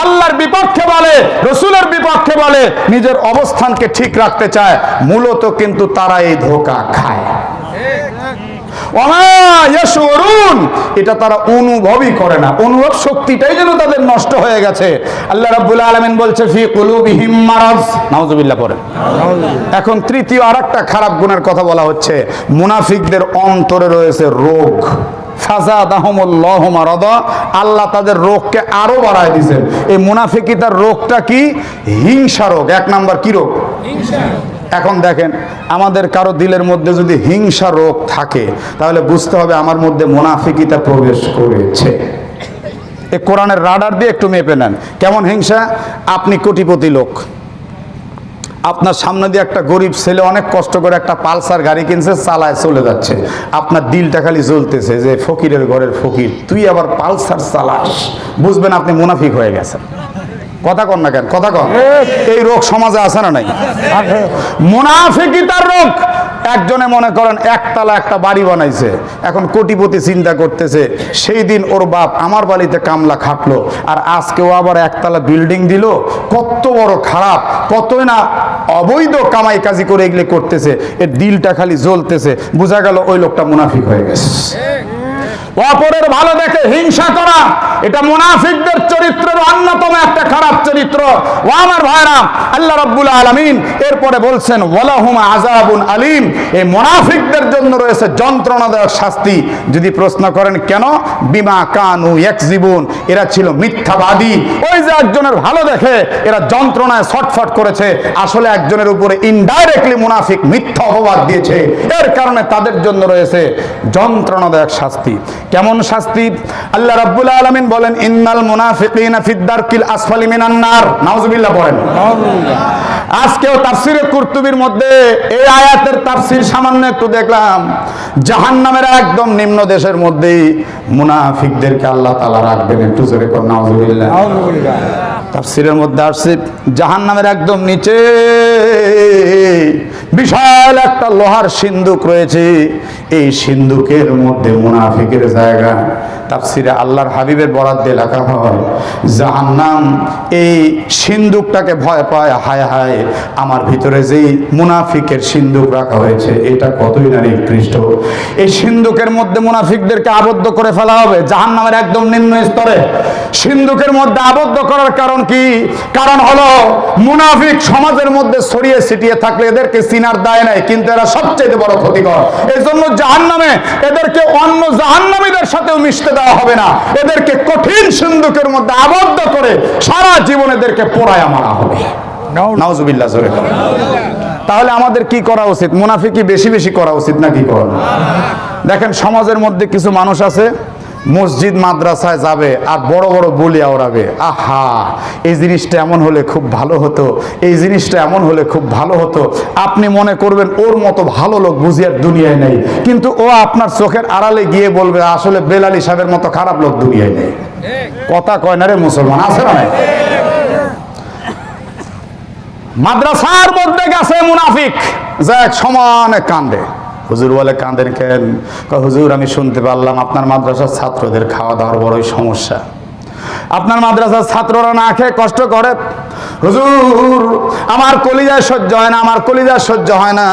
আল্লাহর বিপক্ষে বলে, রসুলের বিপক্ষে বলে, নিজের অবস্থানকে ঠিক রাখতে চায়, মূলত কিন্তু তারা এই ধোঁকা খায়। এটা তারা অনুভবই করে না। অনুভব শক্তিটাই যেন তাদের নষ্ট হয়ে গেছে। আল্লাহ রাব্বুল আলামিন বলছে, ফি কুলুবিহিম মারাজ, নাউযুবিল্লাহ পড়েন। এখন তৃতীয় আরেকটা খারাপ গুণের কথা বলা হচ্ছে, মুনাফিকদের অন্তরে রয়েছে রোগ। ফাযাদাহুমুল্লাহু মারাদা, আল্লাহ তাদের রোগকে আরো বাড়ায় দিয়েছেন। এই মুনাফিকিতার রোগটা কি? হিংসা রোগ। এক নাম্বার কি রোগ? হিংসা। এখন দেখেন, আমাদের কারো দিলের মধ্যে যদি হিংসা রোগ থাকে তাহলে বুঝতে হবে আমার মধ্যে মুনাফিকিতা প্রবেশ করেছে। এই কোরআনের রাডার দিয়ে একটু মেপে নেন কেমন হিংসা। আপনি কোটিপতি লোক, আপনার সামনে দিয়ে একটা গরিব ছেলে অনেক কষ্ট করে একটা পালসার গাড়ি কিনছে, চালায় চলে যাচ্ছে, আপনার দিলটা খালি জ্বলতেছে যে ফকিরের ঘরের ফকির, তুই আবার পালসার চালাস, বুঝবেন আপনি মুনাফিক হয়ে গেছেন। কথা কন না কেন, কথা কন। এই রোগ সমাজে আছে না নাই? মুনাফিকিতার রোগ। একজনে মনে করেন একতলা একটা বাড়ি বানাইছে, এখন কোটিপতি চিন্তা করতেছে, সেই দিন ওর বাপ আমার বাড়িতে কামলা খাটলো আর আজকেও আবার একতলা বিল্ডিং দিল। কত বড় খারাপ, কতই না অবৈধ কামাই কাজি করে এগুলো করতেছে, এর দিলটা খালি জ্বলতেছে। বোঝা গেল ওই লোকটা মুনাফিক হয়ে গেছে। অপরের ভালো দেখে হিংসা করা, এটা মুনাফিকদের চরিত্রের অন্যতম একটা খারাপ চরিত্র। ও আমার ভাইরা, আল্লাহ রাব্বুল আলামিন এরপরে বলছেন ওয়ালাহুম আযাবুন আলীম, এই মুনাফিকদের জন্য রয়েছে যন্ত্রণাদায়ক শাস্তি। যদি প্রশ্ন করেন কেন, বিমা কানু ইয়াকযিবুন, এরা ছিল মিথ্যাবাদী। ওই যে একজনের ভালো দেখে এরা যন্ত্রণায় ছটফট করেছে, আসলে একজনের উপরে ইনডাইরেক্টলি মুনাফিক মিথ্যা অপবাদ দিয়েছে, এর কারণে তাদের জন্য রয়েছে যন্ত্রণাদায়ক শাস্তি। কেমন শাস্তি? আল্লাহ রাব্বুল আলামিন বলেন ইন্নাল মুনাফিকিনা ফিদ দারকিল আসফালি মিনান নার। নাউজুবিল্লাহ পড়েন। আজকেও তাফসিরে কুরতুবির মধ্যে এই আয়াতের তাফসির সামান্য একটু দেখলাম, জাহান্নামের একদম নিম্ন দেশের মধ্যে মুনাফিকদেরকে আল্লাহ তাআলা রাখবেন। একটু জোরে কোন নাউজুবিল্লাহ। তাফসিরের মধ্যে আসছে জাহান্নামের একদম নিচে বিশাল একটা লোহার সিন্দুক রয়েছে, এই সিন্দুকের মধ্যে মুনাফিকের জায়গা। তাফসিরে আল্লাহর হাবিবের বরাত দিয়ে লেখা হয় জাহান্নাম এই সিন্দুকটাকে ভয় পায়, হায় হায় আমার ভিতরে যেই মুনাফিকের সিন্দুক রাখা হয়েছে এটা কতই না নিকৃষ্ট। এই সিন্দুকের মধ্যে মুনাফিকদেরকে আবদ্ধ করে ফেলা হবে জাহান্নামের একদম নিম্ন স্তরে। সিন্দুকের মধ্যে আবদ্ধ করার কারণ কি? কারণ হলো মুনাফিক সমাজের মধ্যে ছড়িয়ে ছিটিয়ে থাকলে এদেরকে চিনার দায় নাই, কিন্তু এরা সবচেয়ে বড় ক্ষতিকর। এই জন্য জাহান্নামে এদেরকে অন্য জাহান্নামীদের সাথেও মিশতে দেওয়া হবে না, এদেরকে কঠিন সিন্দুকের মধ্যে আবদ্ধ করে সারা জীবন এদেরকে পোড়ায়া মারা হবে। নাউজুবিল্লাহ জোরে। তাহলে আমাদের কি করা উচিত? মুনাফিকি বেশি বেশি করা উচিত না কি করেন? দেখেন সমাজের মধ্যে কিছু মানুষ আছে মসজিদ মাদ্রাসায় যাবে আর বড় বড় বলিয়া ওড়াবে, আহা এই জিনিসটা এমন হলে খুব ভালো হতো, এই জিনিসটা এমন হলে খুব ভালো হতো। আপনি মনে করবেন ওর মতো ভালো লোক বুঝিয়ার দুনিয়ায় নেই, কিন্তু ও আপনার চোখের আড়ালে গিয়ে বলবে আসলে বেলালী সাহেবের মতো খারাপ লোক দুনিয়ায় নেই। কথা কয় না রে মুসলমান, আছে না? মাদ্রাসার মধ্যে গেছে মুনাফিক, যাক সমানে কান্দে। হুজুর বলে কাঁদেন কেন? হুজুর আমি শুনতে পারলাম আপনার মাদ্রাসার ছাত্রদের খাওয়া দাওয়ার বড়ই সমস্যা, আপনার মাদ্রাসার ছাত্ররা না খেয়ে কষ্ট করে। হুজুর আমার কলিজায় সহ্য হয় না, আমার কলিজায় সহ্য হয় না।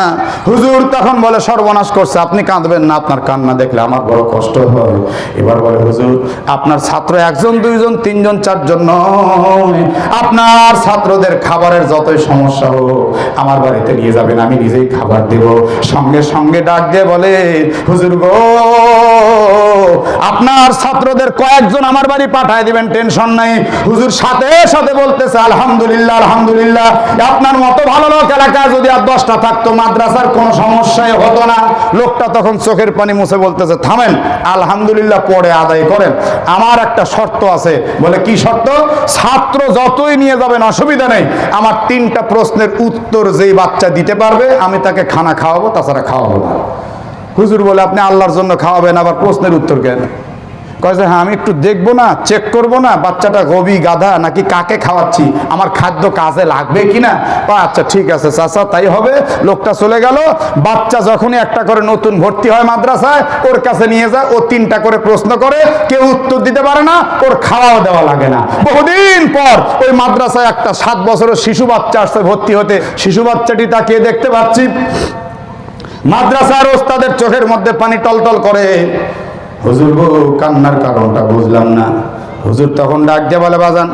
হুজুর তখন বলে সর্বনাশ করছে, আপনি কাঁদবেন না, আপনার কান্না দেখলে আমার বড় কষ্ট হয়। এবার বলে হুজুর আপনার ছাত্র একজন দুইজন তিনজন চারজন নয়, আপনার ছাত্রদের খাবারের যতই সমস্যা হোক আমার বাড়িতে নিয়ে যাবেন, আমি নিজেই খাবার দেব। সঙ্গে সঙ্গে ডাক দিয়ে বলে হুজুর গো আপনার ছাত্রদের কয়েকজন আমার বাড়ি পাঠায় দিবেন, টেনশন নাই। হুজুর সাথে সাথে বলতেছে আলহামদুলিল্লাহ আলহামদুলিল্লাহ, আপনার মতো ভালো লোক এলাকায় যদি আর 10টা থাকতো মাদ্রাসার কোনো সমস্যাই হতো না। লোকটা তখন চোখের পানি মুছে বলতেছে থামেন, আলহামদুলিল্লাহ পরে আদায় করেন, আমার একটা শর্ত আছে। বলে কি শর্ত? ছাত্র যতই নিয়ে যাবেন অসুবিধা নেই, আমার 3টা প্রশ্নের উত্তর যেই বাচ্চা দিতে পারবে আমি তাকে খানা খাওয়াবো, তাছাড়া খাওয়াবো না। হুজুর বলে আপনি আল্লাহর জন্য খাওয়াবেন, আবার প্রশ্নের উত্তর কেন? কয় যে হ্যাঁ আমি একটু দেখবো না, চেক করবো না বাচ্চাটা গবি গাধা নাকি কাকে খাওয়াচ্ছি, আমার খাদ্য কাজে লাগবে কিনা। আচ্ছা ঠিক আছে চাচা তাই হবে। লোকটা চলে গেল। বাচ্চা যখনই একটা করে নতুন ভর্তি হয় মাদ্রাসায়, ওর কাছে নিয়ে যায়, ও 3টা করে প্রশ্ন করে, কেউ উত্তর দিতে পারে না, ওর খাওয়াও দেওয়া লাগে না। বহুদিন পর ওই মাদ্রাসায় একটা 7 বছরের শিশু বাচ্চা আসছে ভর্তি হতে। শিশু বাচ্চাটি তাকিয়ে দেখতে পাচ্ছি মাদ্রাসার ওস্তাদের চোখের মধ্যে পানি টলটল করে। হুজুর গো কান্নার কারণটা বুঝলাম না। হুজুর তখন ডাক দিয়ে বলে বাজান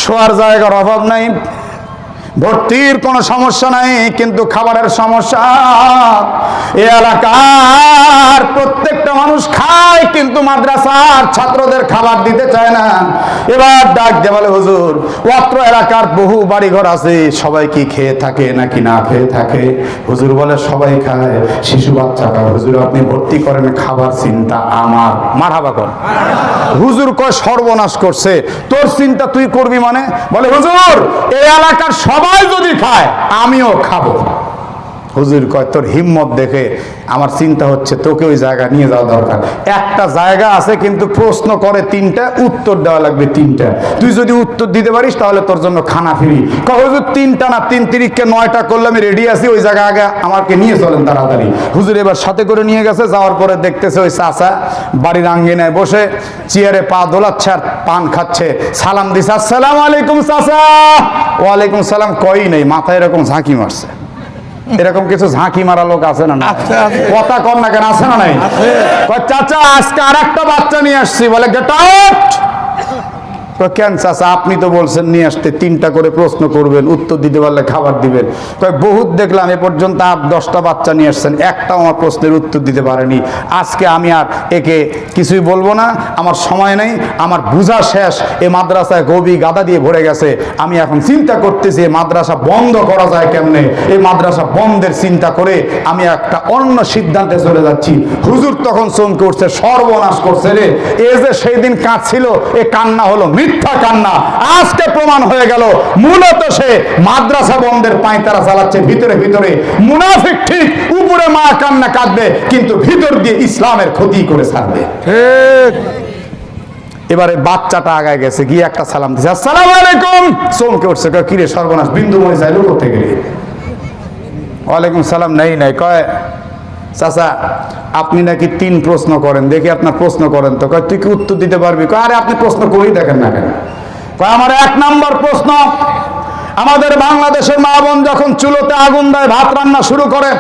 শোয়ার জায়গার অভাব নাই, ভর্তির কোনো সমস্যা নাই, কিন্তু খাবারের সমস্যা। এই এলাকার প্রত্যেকটা মানুষ খায় কিন্তু মাদ্রাসার ছাত্রদের খাবার দিতে চায় না। এবার ডাক দিয়ে বলে হুজুর অত্র এলাকার বহু বাড়িঘর আছে, সবাই কি খেয়ে থাকে নাকি না খেয়ে থাকে? হুজুর বলে সবাই খায়, শিশু বাচ্চা খায়। হুজুর আপনি ভর্তি করেন, খাবার চিন্তা আমার। মারহাবা কর। হুজুর কয় সর্বনাশ করছে, তোর চিন্তা তুই করবি মানে? বলে হুজুর এই এলাকার সবাই যদি খায় আমিও খাবো। হুজুর কয় তোর হিম্মত দেখে আমার চিন্তা হচ্ছে তোকে ওই জায়গা নিয়ে যাওয়া দরকার। একটা জায়গা আছে কিন্তু প্রশ্ন করে 3টা, উত্তর দেওয়া লাগবে 3টা। তুই যদি উত্তর দিতে পারিস তাহলে তোর জন্য খানা ফ্রি। কয় হুজুর 3টা না 3 তিরিখকে 9টা করলে আমি রেডি আছি, ওই জায়গা আগে আমাকে নিয়ে চলেন তাড়াতাড়ি। হুজুর এবার সাথে করে নিয়ে গেছে। যাওয়ার পরে দেখতেছে ওই চাচা বাড়ির আঙ্গিনায় বসে চেয়ারে পা দোলাচ্ছে আর পান খাচ্ছে। সালাম দিছে, আসসালামু আলাইকুম চাচা। ওয়ালাইকুম সালাম কই নেই, মাথায় এরকম ঝাঁকি মারছে। এরকম কিছু ঝাঁকি মারা লোক আছে না না? আছে, আছে। কথা কর না কেন, আছে না নাই? আছে। কয়, চাচা আজকে আর একটা বাচ্চা নিয়ে আসছি। বলে গেট আউট। কেন চাচা, আপনি তো বলছেন নিয়ে আসতে 3টা করে প্রশ্ন করবেন, উত্তর দিতে পারলে খাবার দিবেন। কয় বহুত দেখলাম এ পর্যন্ত 10টা বাচ্চা নিয়ে আসছেন, একটাও আমার প্রশ্নের উত্তর দিতে পারেনি। আজকে আমি আর একে কিছুই বলবো না, আমার সময় নেই, আমার বুঝা শেষ। এ মাদ্রাসায় গবি গাদা দিয়ে ভরে গেছে। আমি এখন চিন্তা করতেছি এ মাদ্রাসা বন্ধ করা যায় কেমনে। এই মাদ্রাসা বন্ধের চিন্তা করে আমি একটা অন্য সিদ্ধান্তে চলে যাচ্ছি। হুজুর তখন চমকে উঠছে, সর্বনাশ করছে রে। এ যে সেই দিন কাঁদছিল, এ কান্না হলো মিথ্যা কান্না। আজকে প্রমাণ হয়ে গেল মূলত সে মাদ্রাসা বন্ধের পায়তারা চালাচ্ছে ভিতরে ভিতরে। মুনাফিক ঠিক উপরে মা কান্না কাঁদবে, কিন্তু ভিতর দিয়ে ইসলামের ক্ষতি করে ছাড়বে। ঠিক। এবারে বাচ্চাটা আগায় গেছে, গিয়ে একটা সালাম দিছে, আসসালামু আলাইকুম। চমকে উঠছে, কয় কিরে সর্বনাশ, বিন্দু মরে যাইলো কোথেকে রে? ওয়ালাইকুম সালাম। নাই কয় চাচা আপনি নাকি 3 প্রশ্ন করেন, দেখি আপনার প্রশ্ন করেন তো। কয় তুই কি উত্তর দিতে পারবি? কয় আরে আপনি প্রশ্ন করেই দেখেন না কেন? কয় আমার 1 নম্বর প্রশ্ন, আমাদের বাংলাদেশের মা বোন যখন চুলোতে আগুন দেয়, ভাত রান্না শুরু করে,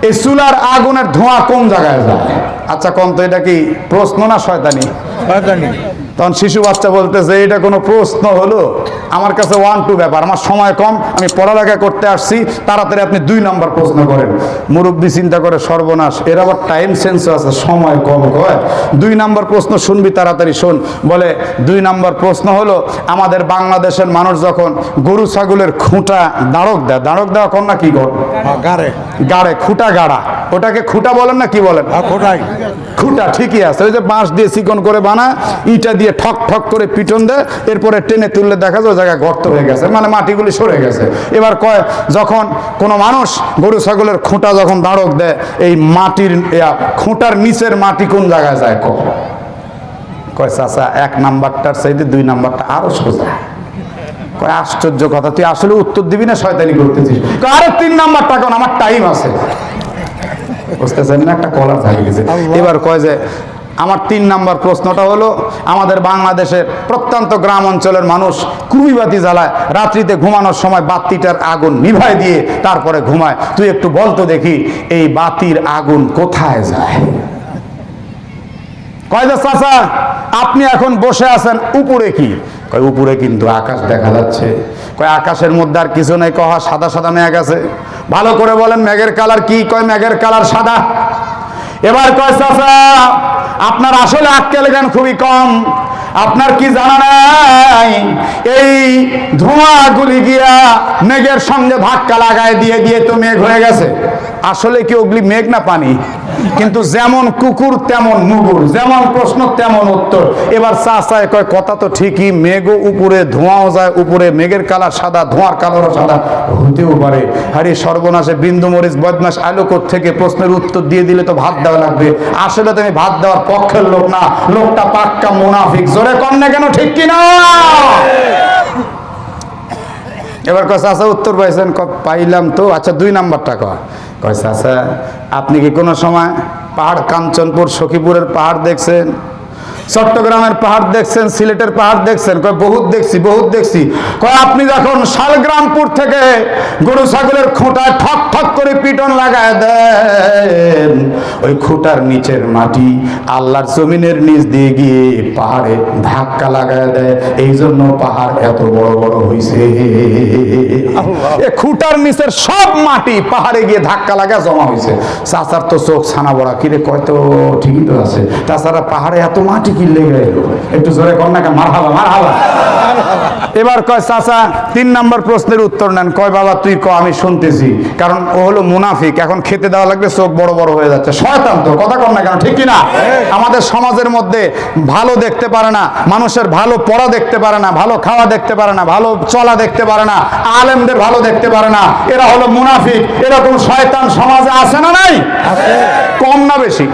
এই চুলার আগুনের ধোঁয়া কোন জায়গায় যায়? আচ্ছা কোন তো, এটা কি প্রশ্ন না শয়তানি? শয়তানি। তখন শিশু বাচ্চা বলতেছে এটা কোনো প্রশ্ন হলো? আমার কাছে 1-2 ব্যাপার, আমার সময় কম, আমি পড়ালেখা করতে আসছি, তাড়াতাড়ি আপনি 2 নম্বর প্রশ্ন করেন। মুরব্বী চিন্তা করে, সর্বনাশ, এর আবার টাইম সেন্স আছে, সময় কম। কয় 2 নম্বর প্রশ্ন শুনবি, তাড়াতাড়ি শোন। বলে 2 নম্বর প্রশ্ন হলো, আমাদের বাংলাদেশের মানুষ যখন গরু ছাগলের খুঁটা দাঁড়ক দেওয়া কোন না কি কর? গাড়ে। গাড়ে, খুঁটা গাড়া, ওটাকে খুঁটা বলেন না কি বলেন? খোটাই। খুঁটা ঠিকই আছে, ওই যে বাঁশ দিয়ে চিকন করে বানা, ইটা দিয়ে ঠক ঠক করে পিটন দেয়, এরপরে টেনে তুললে দেখা যায় ওই জায়গায় গর্ত হয়ে গেছে, মানে মাটিগুলি সরে গেছে। এবার কয় যখন কোনো মানুষ গরু ছাগলের খুঁটা যখন দাঁড়ক দেয়, এই মাটির খুঁটার নিচের মাটি কোন জায়গায় যায়? কয় চাচা 1 নাম্বারটার চাইতে 2 নাম্বারটা আরো সোজা। কয় আশ্চর্য কথা, তুই আসলে উত্তর দিবি না শয়তানি করতেছিস? কয় আরে 3 নাম্বারটা কোন, আমার টাইম আছে। বুঝতেছেন না, একটা কলার থাকে গেছে। এবার কয় যে আমার 3 নম্বর প্রশ্নটা হলো, আমাদের বাংলাদেশের প্রত্যন্ত গ্রাম অঞ্চলের মানুষ কুড়িবাতি জ্বালায়, রাত্রিতে ঘুমানোর সময় বাতিটার আগুন নিভায় দিয়ে তারপরে ঘুমায়। তুই একটু বলতো দেখি এই বাতির আগুন কোথায় যায়? কয় যে চাচা আপনি এখন বসে আছেন উপরে, কি? কয় উপরে কিন্তু আকাশ দেখা যাচ্ছে। কয় আকাশের মধ্যে আর কিছু নেই? কয় সাদা সাদা মেঘ আছে। ভালো করে বলেন মেঘের কালার কি? কয় মেঘের কালার সাদা। এবার কয় চাচা আপনার আসলে আক্কেল জ্ঞান খুবই কম, আপনার কি জানা নাই এই ধোঁয়াগুলি গিয়া মেঘের সঙ্গে ধাক্কা লাগায় দিয়ে দিয়ে তো মেঘ হয়ে গেছে। আসলে কি ওগুলি মেঘ না পানি? কিন্তু যেমন কুকুর তেমন মুগুর, যেমন প্রশ্ন তেমন উত্তর। এবার চাচায় কয় কথা তো ঠিকই, মেঘও উপরে, ধোঁয়াও যায় উপরে, মেঘের কালার সাদা, ধোঁয়ার কালারও সাদা হতেও পারে। আরে সর্বনাশে বিন্দু মরিচ বদমাস আলোকর থেকে প্রশ্নের উত্তর দিয়ে দিলে তো ভাত দেওয়া লাগবে। আসলে তুমি ভাত দেওয়ার পক্ষের লোক না, লোকটা পাক্কা মুনাফিক। জোরে কর না কেন, ঠিক কিনা? এবার কয় চাচা উত্তর পাইছেন? পাইলাম তো। আচ্ছা 2 নাম্বারটা কয় চাচা আপনি কি কোনো সময় পাহাড়, কাঞ্চনপুর সখীপুরের পাহাড় দেখছেন? চট্টগ্রামের পাহাড় দেখছেন? সিলেটের পাহাড় দেখছেন? কয় বহুত দেখছি। কয় আপনি যখন শালগ্রামপুর থেকে গরু ছাগলের খুঁটায় ঠক ঠক করে পিটন লাগায় দেন, ওই খুঁটার নিচের মাটি আল্লাহর জমিনের নিচ দিয়ে গিয়ে পাহাড়ে ধাক্কা লাগায় দেয়, এই জন্য পাহাড় এত বড় বড় হয়েছে। এ খুঁটার নিচের সব মাটি পাহাড়ে গিয়ে ধাক্কা লাগা জমা হয়েছে। চাচার তো চোখ ছানা বড়া। কিরে? কয় তো ঠিকই তো আছে, তাছাড়া পাহাড়ে এত মাটি কি লেগে এলো? একটু জোরে কর না কেন? মারহাবা। এবার কয় চাচা 3 নম্বর প্রশ্নের উত্তর নেন। কয় বাবা তুই ক, আমি শুনতেছি। কারণ ও হলো মুনাফিক, এখন খেতে দেওয়া লাগবে, চোখ বড় বড় হয়ে যাচ্ছে। শয়তান তো, কথা কর না কেন, ঠিক কিনা? আমাদের সমাজের মধ্যে ভালো দেখতে পারে না, মানুষের ভালো পড়া দেখতে পারে না, ভালো খাওয়া দেখতে পারে না, ভালো চলা দেখতে পারে না, আলেমদের ভালো দেখতে পারে না, এরা হলো মুনাফিক। এরকম শয়তান সমাজে আছে না নাই? কম না বেশি?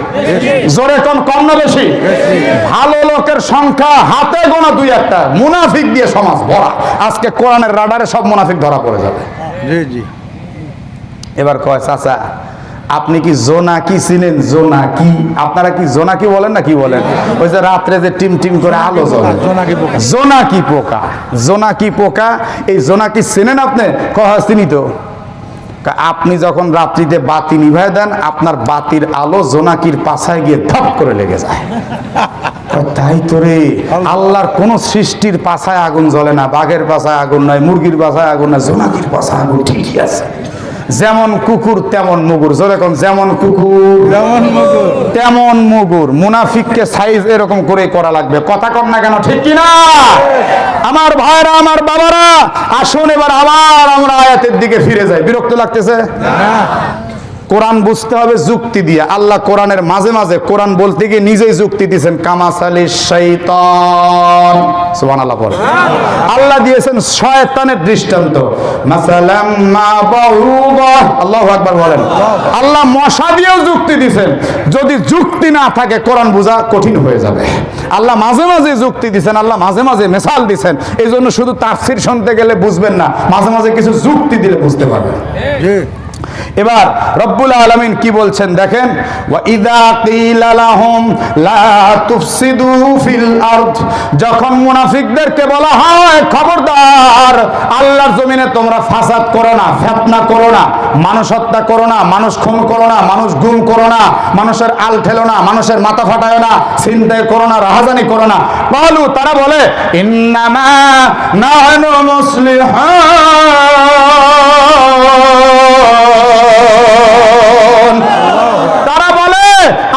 জোরে কম না বেশি? ভালো লোকের সংখ্যা হাতে গোনা 2-1টা, মুনাফিক দিয়ে সমাজ ভরা। আজকে কোরআনের রাডারে সব মুনাফিক ধরা পড়ে যাবে। জি জি। এবার কয় চাচা আপনি কি জোনাকি চিনেন? জোনাকি, আপনারা কি জোনাকি বলেন না কি বলেন? ওই যে রাত্রে যে টিম টিম করে আলো জ্বলে, জোনাকি পোকা। এই জোনাকি চিনেন আপনি? কয় চিনি তো। আপনি যখন রাত্রিতে বাতি নিভায় দেন আপনার বাতির আলো জোনাকির পাছায় গিয়ে ধপ করে লেগে যায়। তাই তো রে, আল্লাহর কোন সৃষ্টির পাছায় আগুন জ্বলে না, বাঘের পাছায় আগুন নয়, মুরগির পাছায় আগুন নয়, জোনাকির পাছায় আগুন ঠিকই আছে। যেমন কুকুর তেমন মুগুর, যেরকম যেমন কুকুর তেমন মুগুর। মুনাফিককে সাইজ এরকম করে করা লাগবে। কথা কর না কেন, ঠিক কিনা? আমার ভাইরা, আমার বাবারা, আসুন এবার আবার আমরা আয়াতের দিকে ফিরে যাই। বিরক্ত লাগতেছে? কোরআন বুঝতে হবে যুক্তি দিয়ে। আল্লাহ কোরআনের মাঝে মাঝে কোরআন বলতে গিয়ে নিজেই যুক্তি দিয়েছেন। কামাসালি শাইতান, সুবহানাল্লাহ বলেন। আল্লাহ দিয়েছেন শয়তানের দৃষ্টান্ত। মাসালাম মা বাউদা, আল্লাহু আকবার বলেন। আল্লাহ মশা দিয়েও যুক্তি দিয়েছেন। যদি যুক্তি না থাকে কোরআন বোঝা কঠিন হয়ে যাবে। আল্লাহ মাঝে মাঝে যুক্তি দিয়েছেন, আল্লাহ মাঝে মাঝে মিসাল দিয়েছেন। এই জন্য শুধু তাফসীর শুনতে গেলে বুঝবেন না, মাঝে মাঝে কিছু যুক্তি দিলে বুঝতে পারবেন। এবার রব্বুল আলামিন কি বলছেন দেখেন, ওয়া ইযা কিলা লাহুম লা তুফসিদু ফিল আরদ, যখন মুনাফিকদেরকে বলা হয় খবরদার আল্লাহর জমিনে তোমরা ফাসাদ করো না, ফিতনা করো না, মানুষ হত্যা করো না, মানুষ খুন করো না, মানুষ গুম করো না, মানুষের আল ঠেলো না, মানুষের মাথা ফাটায় না, ছিনতাই করো না, রাহাজানি করো না, বলু তারা বলে ইন্নামা নাহনু মুসলিহুন, তারা বলে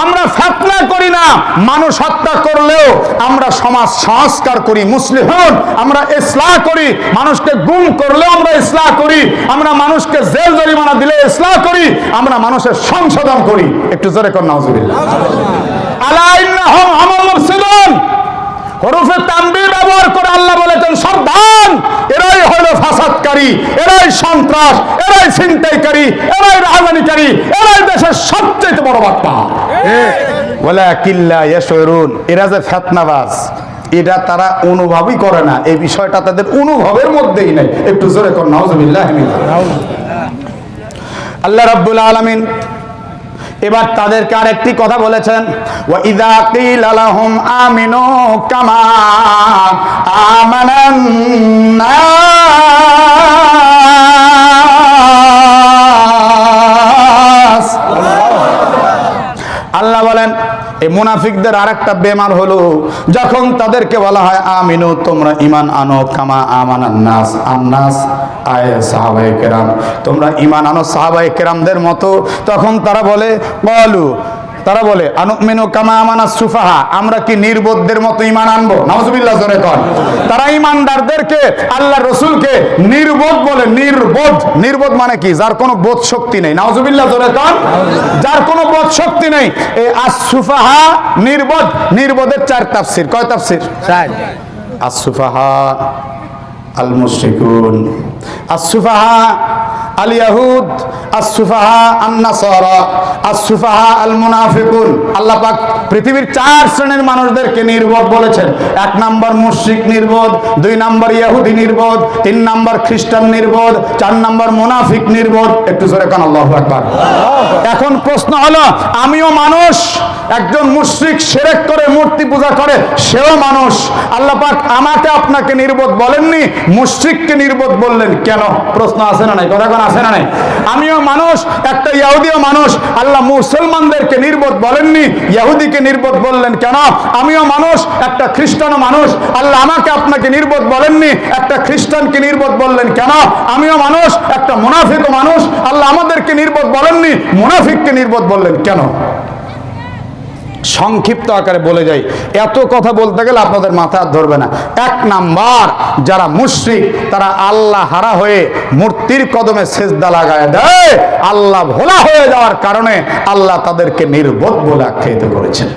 আমরা ফিতনা করি না, মানুষ হত্যা করলেও আমরা সমাজ সংস্কার করি, মুসলিহুন আমরা ইসলাহ করি, মানুষকে গুম করলেও আমরা ইসলাহ করি, আমরা মানুষকে জেল জরিমানা দিলে ইসলাহ করি, আমরা মানুষের সংশোধন করি। একটু জোরে কর নাউজুবিল্লাহ। আলা ইন্নাহুম হুমুল মুফসিদুন, হরফে তানবীর ব্যবহার করে আল্লাহ বলেছেন সাবধান, এরাই হলো ফাসাদকারী, এরাই সন্ত্রাস, এরাই ছিনতাইকারী, এরাই রাহাজানিকারী, এরাই দেশের সবচেয়ে বড় বাটপার। ওয়ালাকিন লা ইয়াশউরুন, এরা যে ফিতনাবাজ এটা তারা অনুভবই করে না, এই বিষয়টা তাদের অনুভবের মধ্যেই নাই। একটু জোরে কর নাউজুবিল্লাহ। আল্লাহ রাব্বুল আলামিন এবার তাদেরকে আরেকটি কথা বলেছেন, ওয়া ইযা কিলা লাহুম আমিনু কামা আমানান নাস। আল্লাহ বলেন এই মুনাফিকদের আরেকটা বেমার হলো, যখন তাদেরকে বলা হয় আমিনু তোমরা ঈমান আনো, কামা আমানান নাস, আন্নাস আয় সাহাবায়ে কেরাম, তোমরা ঈমান আনো সাহাবায়ে কেরামদের মতো, তখন তারা বলে বলু, তারা বলে আনুমিনু কামা আমানাস সুফাহা, আমরা কি নির্বোধদের মতো ঈমান আনবো? নাউজুবিল্লাহ জোরে কর। তারা ঈমানদারদেরকে আল্লাহর রাসূলকে নির্বোধ বলে। নির্বোধ, নির্বোধ মানে কি? যার কোনো বোধ শক্তি নেই। নাউজুবিল্লাহ জোরে কর। যার কোনো বোধ শক্তি নেই। এই আস-সুফাহা নির্বোধ, নির্বোধের চার তাফসীর। কয় তাফসীর? চার। আস-সুফাহা আল মুশরিকুন, আস-সুফাহা আল ইয়াহুদ, আস-সুফাহা আন নাসারা, আস-সুফাহা আল মুনাফিকুন। আল্লাহ পাক পৃথিবীর চার শ্রেণীর মানুষদেরকে নির্বোধ বলেছেন। এক নাম্বার মুশরিক নির্বোধ, দুই নাম্বার ইহুদি নির্বোধ, তিন নাম্বার খ্রিস্টান নির্বোধ, চার নাম্বার মুনাফিক নির্বোধ। একটু জোরে কান আল্লাহু আকবার। এখন প্রশ্ন হলো, আমিও মানুষ, একজন মুশরিক শিরক করে মূর্তি পূজা করে সেও মানুষ, আল্লাহ পাক আমাকে আপনাকে নির্বোধ বলেননি, মুশরিককে নির্বোধ বললেন কেন? প্রশ্ন আছে না নাই? কথা কোন আছে না নাই? আমিও মানুষ, একটা ইহুদিও মানুষ, আল্লাহ মুসলমানদেরকে নির্বোধ বলেননি, ইহুদিকে নির্বোধ বললেন কেন? আমিও মানুষ, একটা খ্রিস্টানও মানুষ, আল্লাহ আমাকে আপনাকে নির্বোধ বলেননি, একটা খ্রিস্টানকে নির্বোধ বললেন কেন? আমিও মানুষ, একটা মুনাফিকও মানুষ, আল্লাহ আমাদেরকে নির্বোধ বলেননি, মুনাফিককে নির্বোধ বললেন কেন? সংক্ষিপ্ত আকারে বলে যাই, এত কথা বলতে গেলে আপনাদের মাথা আর ধরবে না। এক নাম্বার, যারা মুশরিক তারা আল্লাহ হারা হয়ে মূর্তির কদমে সিজদা লাগায় দেয়, আল্লাহ ভোলা হয়ে যাওয়ার কারণে আল্লাহ তাদেরকে নির্বোধ বলে আখ্যায়িত করেছেন।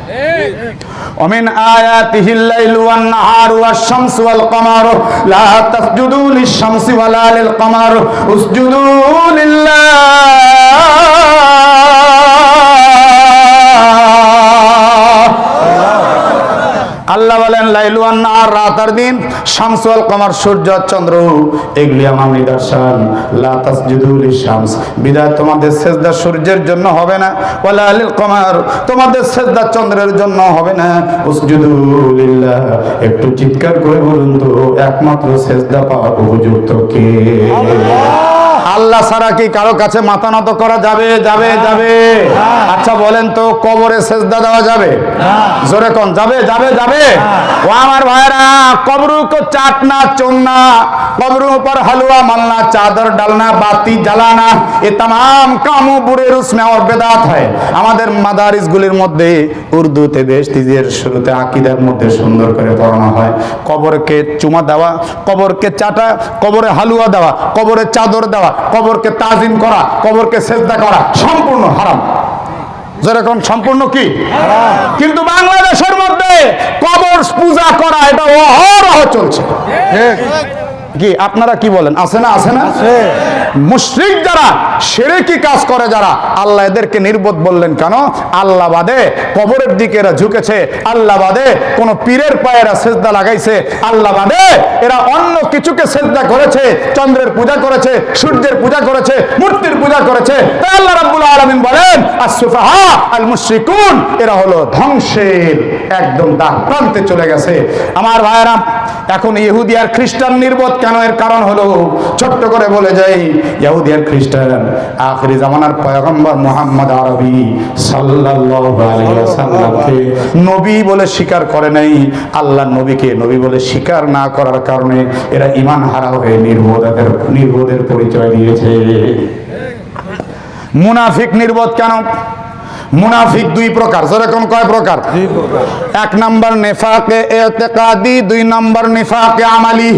ومن آياته الليل والنهار والشمس والقمر لا تسجدوا للشمس ولا للقمر اسجدوا لله আল্লাহ বলেন লাইলু ওয়ান নাহার, রাত আর দিন, শামস ওয়াল কমার সূর্য আর চন্দ্র, এগুলি আমার নিদর্শন। লা তাসজুদু লিশ-শামস, বিদায় তোমাদের সিজদা সূর্যের জন্য হবে না, ওয়ালা লিল কমার, তোমাদের সিজদা চন্দ্রের জন্য হবে না, উসজুদু লিল্লাহ। একটু চিৎকার করে বলুন তো একমাত্র সিজদা পাওয়ার উপযুক্ত কে? আল্লাহ ছাড়া কি কারো কাছে মাথা নত করা যাবে? যাবে যাবে। আচ্ছা বলেন তো, কবরে সেজদা দেওয়া যাবে? জোরে কোন যাবে? যাবে যাবে। ও আমার ভাইরা, কবরু को चाटना चुनना, कब्रों पर हलवा मलना, चादर डालना, बाती जलाना, ये तमाम कामों बुरे उसमें और बेदात है। আমাদের মাদারিসগুলির মধ্যে উর্দুতে বেশতিজের শুরুতে আকীদার মধ্যে সুন্দর করে পড়ানো হয়, কবরকে চুমা দেওয়া, কবরকে চাটা, কবরে হালুয়া দেওয়া, কবরে চাদর দেওয়া, কবরকে তাজিম করা, কবরকে সেজদা করা সম্পূর্ণ হারাম। যেরকম সম্পূর্ণ কি? কিন্তু বাংলাদেশের মধ্যে কবর পূজা করা এটা অহরহ চলছে। কি আপনারা কি বলেন? আছে না? আছে না? মুশরিক যারা, শিরকি কাজ করে যারা, আল্লাহ এদেরকে নির্বোধ বললেন কেন? আল্লাহ বাদে কবরের দিকে এরা ঝুঁকেছে, আল্লাহ বাদে কোন পীরের পায়ে এরা সেজদা লাগাইছে, আল্লাহ বাদে এরা অন্য কিছুকে সেজদা করেছে, চন্দ্রের পূজা করেছে, সূর্যের পূজা করেছে, মূর্তির পূজা করেছে। তাই আল্লাহ রাব্বুল আলামিন বলেন আস-সুফাহা আল মুশরিকুন, এরা হলো ধ্বংসের একদম দ্বার প্রান্তে চলে গেছে। আমার ভাইরা, এখন ইহুদি আর খ্রিস্টান নির্বোধ কেন? এর কারণ হলো, ছোট্ট করে বলে যাই, ইহুদি আর খ্রিস্টান আখিরি জামানার পয়গম্বর মুহাম্মদ আরবি সাল্লাল্লাহু আলাইহি ওয়াসাল্লামকে নবী বলে স্বীকার করে নাই। আল্লাহর নবীকে নবী বলে স্বীকার না করার কারণে এরা ঈমান হারা হয়ে নির্বোধের পরিচয় দিয়েছে। মুনাফিক নির্বোধ কেন? মুনাফিক দুই প্রকার। যেরকম কয় প্রকার? এক নাম্বার নিফাকে ইতিকাদি, দুই নাম্বার নিফাকে আমালি।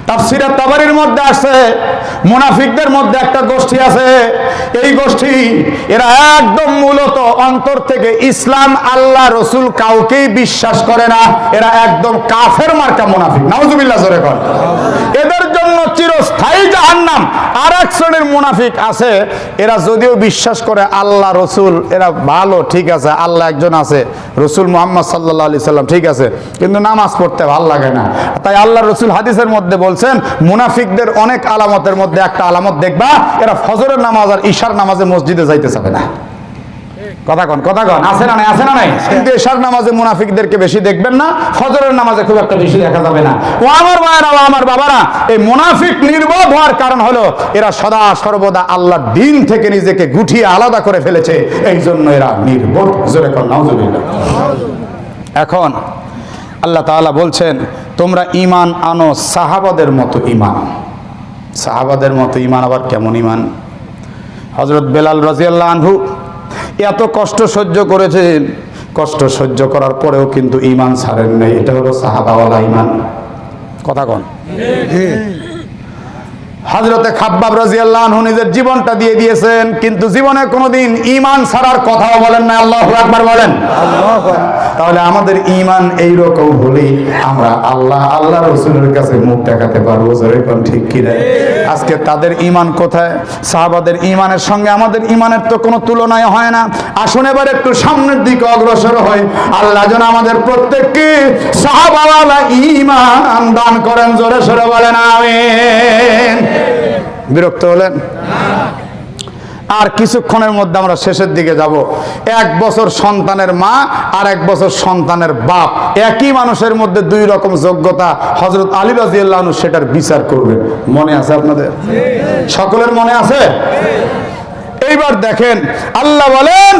তাফসীরে তাবারীর মধ্যে আছে, মুনাফিকদের মধ্যে একটা গোষ্ঠী আছে, এই গোষ্ঠী এরা একদম মূলত অন্তর থেকে ইসলাম, আল্লাহ, রসুল কাউকেই বিশ্বাস করে না। এরা একদম কাফের মার্কা মুনাফিক। নাউজুবিল্লাহ জোরে কর। এদের জন্য চিরস্থায়ী জাহান্নাম। আর এক শ্রেণীর মুনাফিক আছে, এরা যদিও বিশ্বাস করে আল্লাহ, রসুল, এরা ভালো, ঠিক আছে, আল্লাহ একজন আছে, রসুল মুহাম্মদ সাল্লাল্লাহু আলাইহি সাল্লাম ঠিক আছে, কিন্তু নামাজ পড়তে ভালো লাগে না। তাই আল্লাহ রসুল হাদিসের মধ্যে বলছেন, মুনাফিকদের অনেক আলামতের মধ্যে একটা আলামত দেখবা, এরা ফজরের নামাজ আর ঈশার নামাজে মসজিদে যাইতে চাবে না। কথা কন, কথা কন, আছে না নাই? আছে না নাই? কিন্তু ঈশার নামাজে মুনাফিকদেরকে বেশি দেখবেন না, ফজরের নামাজে খুব একটা বেশি দেখা যাবে না। ও আমার মায়েরা, ও আমার বাবারা, এই মুনাফিক নির্বোধ হওয়ার কারণ হলো এরা সদা সর্বদা আল্লাহর দ্বীন থেকে নিজেকে গুটিয়ে আলাদা করে ফেলেছে, এই জন্য এরা নির্বোধ। জোরে কন নাউজুবিল্লাহ। এখন আল্লাহ তাআলা বলছেন, তোমরা ঈমান আনো সাহাবাদের মতো ঈমান। সাহাবাদের মতো ঈমান আবার কেমন ঈমান? হযরত বেলাল রাদিয়াল্লাহু আনহু এত কষ্ট সহ্য করেছেন, কষ্ট সহ্য করার পরেও কিন্তু ঈমান ছাড়েন নাই। এটা হলো সাহাবাওয়ালা ঈমান। কথা কন। হযরতে খাব্বাব রাদিয়াল্লাহু আনহু নিজের জীবনটা দিয়ে দিয়েছেন, কিন্তু জীবনে কোনোদিন ঈমান ছাড়ার কথাও বলেন না। আল্লাহু আকবার বলেন। তাহলে আমাদের ঈমান এইরকম হলেই আমরা আল্লাহ রাসূলের কাছে মুখ দেখাতে পারবো। জোরে কোন ঠিক কি না? আজকে তাদের ঈমান কোথায়? সাহাবাদের ঈমানের সঙ্গে আমাদের ঈমানের তো কোনো তুলনায় হয় না। আসুন এবার একটু সামনের দিকে অগ্রসর হই। আল্লাহ যেন আমাদের প্রত্যেককে সাহাবাওয়ালা ঈমান দান করেন। জোরে সরে বলেন আমিন। বিরক্ত হলেন? আর কিছুক্ষণের মধ্যে আমরা শেষের দিকে যাব। 1 বছর সন্তানের মা আর 1 বছর সন্তানের বাপ, একই মানুষের মধ্যে দুই রকম যোগ্যতা। হযরত আলী রাদিয়াল্লাহু আনহু সেটার বিচার করবেন। মনে আছে আপনাদের? সকলের মনে আছে? এইবার দেখেন, আল্লাহ বলেন,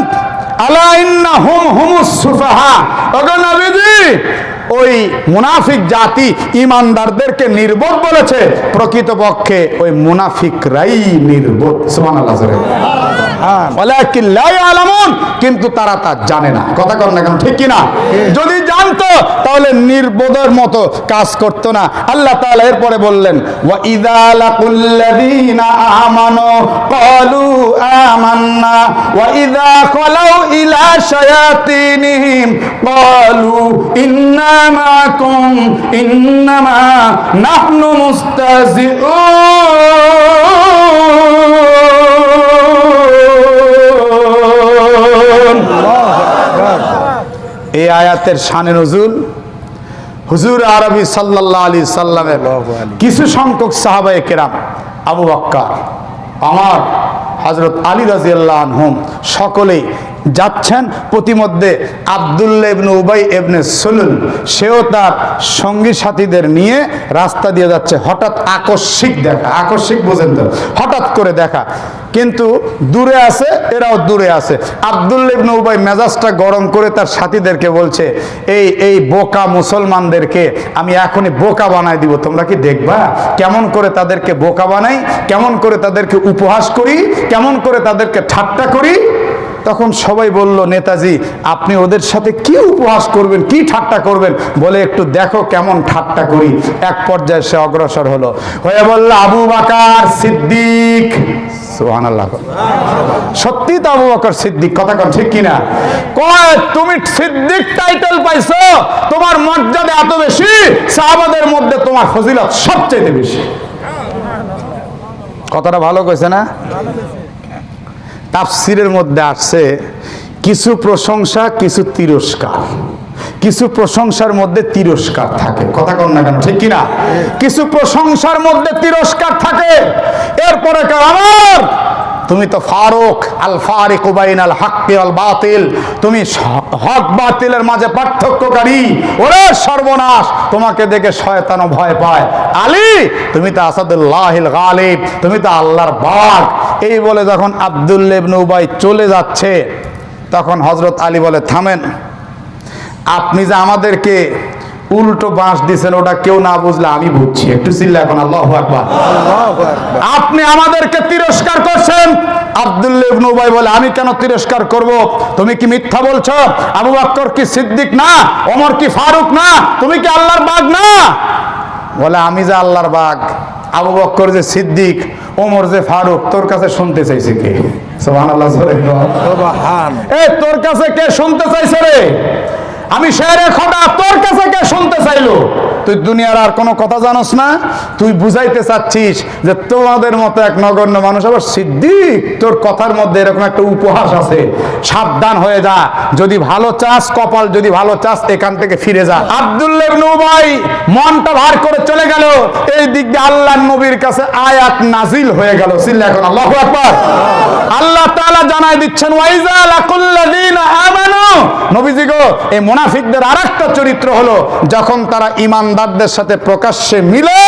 আলা ইন্নাহুম হুমুস সুফাহা। ওগো নবীজি, ওই মুনাফিক জাতি ইমানদারদেরকে নির্বোধ বলেছে, প্রকৃতপক্ষে ওই মুনাফিকরাই নির্বোধ। সুবহানাল্লাহ। ওয়ালাকিন লা ইয়ালামুন, কিন্তু তারা তা জানে না। কথা কর না কেন? ঠিক কি না? যদি জানতো তাহলে নির্বোধের মতো কাজ করতো না। আল্লাহ তাআলা এরপরে বললেন, ওয়া ইযা লাকুল্লাযীনা আমানু ক্বালু আমান্না ওয়া ইযা খালাউ ইলা শায়াতিনহিম ক্বালু ইন্না মাআকুম ইন্নামা নাহনু মুস্তাহজিউন। এই আয়াতের শানে নজুল হুজুর আরবি সাল্লাল্লাহু আলাইহি সাল্লামের কিছু সংখ্যক সাহাবায়ে কেরাম, আবু বকর, ওমর, হযরত আলী রাদিয়াল্লাহু আনহুম সকলেই যাচ্ছেন, প্রতিমধ্যে আব্দুল্লাহ ইবনে উবাই ইবনে সুলুল সেও তার সঙ্গী সাথীদের নিয়ে রাস্তা দিয়ে যাচ্ছে। হঠাৎ আকস্মিক দেখা, আকস্মিক বোঝেন তো, হঠাৎ করে দেখা, কিন্তু দূরে আছে, এরাও দূরে আছে। আব্দুল্লাহ ইবনে উবাই মেজাজটা গরম করে তার সাথীদেরকে বলছে, এই বোকা মুসলমানদেরকে আমি এখনই বোকা বানাই দিব, তোমরা কি দেখবা কেমন করে তাদেরকে বোকা বানাই, কেমন করে তাদেরকে উপহাস করি, কেমন করে তাদেরকে ঠাট্টা করি। তখন সবাই বলল, নেতাজি আপনি ওদের সাথে কি উপহাস করবেন, কি ঠাট্টা করবেন, বলে একটু দেখো কেমন ঠাট্টা করি। এক পর্যায়ে সে অগ্রসর হলো, হয়ে বলল, আবু বকর সিদ্দিক। সুবহানাল্লাহ। সত্যি তো আবু বকর সিদ্দিক, কথা কন ঠিক কিনা? কয় তুমি সিদ্দিক টাইটেল পাইছো, তোমার মর্যাদা এত বেশি, সাহাবাদের মধ্যে তোমার ফজিলত সবচেয়ে বেশি। কথাটা ভালো কইছে না? তাফসীরের মধ্যে আসছে কিছু প্রশংসা কিছু তিরস্কার, কিছু প্রশংসার মধ্যে তিরস্কার থাকে। কথা কন না কেন, ঠিক কিনা? কিছু প্রশংসার মধ্যে তিরস্কার থাকে। এরপরে আমার তুমি তো ফারুক, আল ফারিকু বাইনাল হাক্কি ওয়াল বাতিল, তুমি হক বাতিলের মাঝে পার্থক্যকারী। ওরে সর্বনাশ, তোমাকে দেখে শয়তানও ভয় পায়। আলী তুমি তো আসাদুল্লাহিল গালিব, তুমি তো আল্লাহর বাগ। এই বলে যখন আব্দুল্লাহ ইবনে উবাই চলে যাচ্ছে, তখন হযরত আলী বলে, থামেন, আপনি যে আমাদেরকে উল্টো বাঁশ দিয়েছেন ওটা কেউ না বুঝলে আমি বুঝছি, একটু চিল্লা এখন আল্লাহু আকবার। আপনি আমাদেরকে তিরস্কার করছেন। আব্দুল্লাহ ইবনে উবাই বলে, আমি কেন তিরস্কার করব? তুমি কি মিথ্যা বলছো? আবু বকর কি সিদ্দিক না? ওমর কি ফারুক না? তুমি কি আল্লাহর বাগ না? বলে, আমি যে আল্লাহর বাগ, আবু বকর যে সিদ্দিক, ওমর যে ফারুক, তোর কাছে শুনতে চাইছে কে? সুবহানাল্লাহ। এই তোর কাছে কে শুনতে চাইছে রে? আমি শেরে খোদা, তোর কাছে কে শুনতে চাইলো? তুই দুনিয়ার আর কোনো কথা জানোস না? তুই বুঝাইতে চাচ্ছিস যে তোমাদের মতো এক নগণ্য মানুষ আবার সিদ্দিক? তোর কথার মধ্যে এরকম একটা উপহাস আছে, সাবধান হয়ে যা। যদি ভালো চাস কপাল, যদি ভালো চাস এখান থেকে ফিরে যা। আব্দুল্লাহ ইবনে উবাই মনটা ভার করে চলে গেল। এই দিক দিয়ে আল্লাহর নবীর কাছে আয়াত নাজিল হয়ে গেল। চিল্লা এখন আল্লাহু আকবার। আল্লাহ তাআলা জানাই দিচ্ছেন, ওয়াইজা লাকুল্লাযিনা আমানু, নবীজি গো, এই মুনাফিকদের আরেকটা চরিত্র হলো, যখন তারা ঈমানদারদের সাথে প্রকাশ্যে মিলে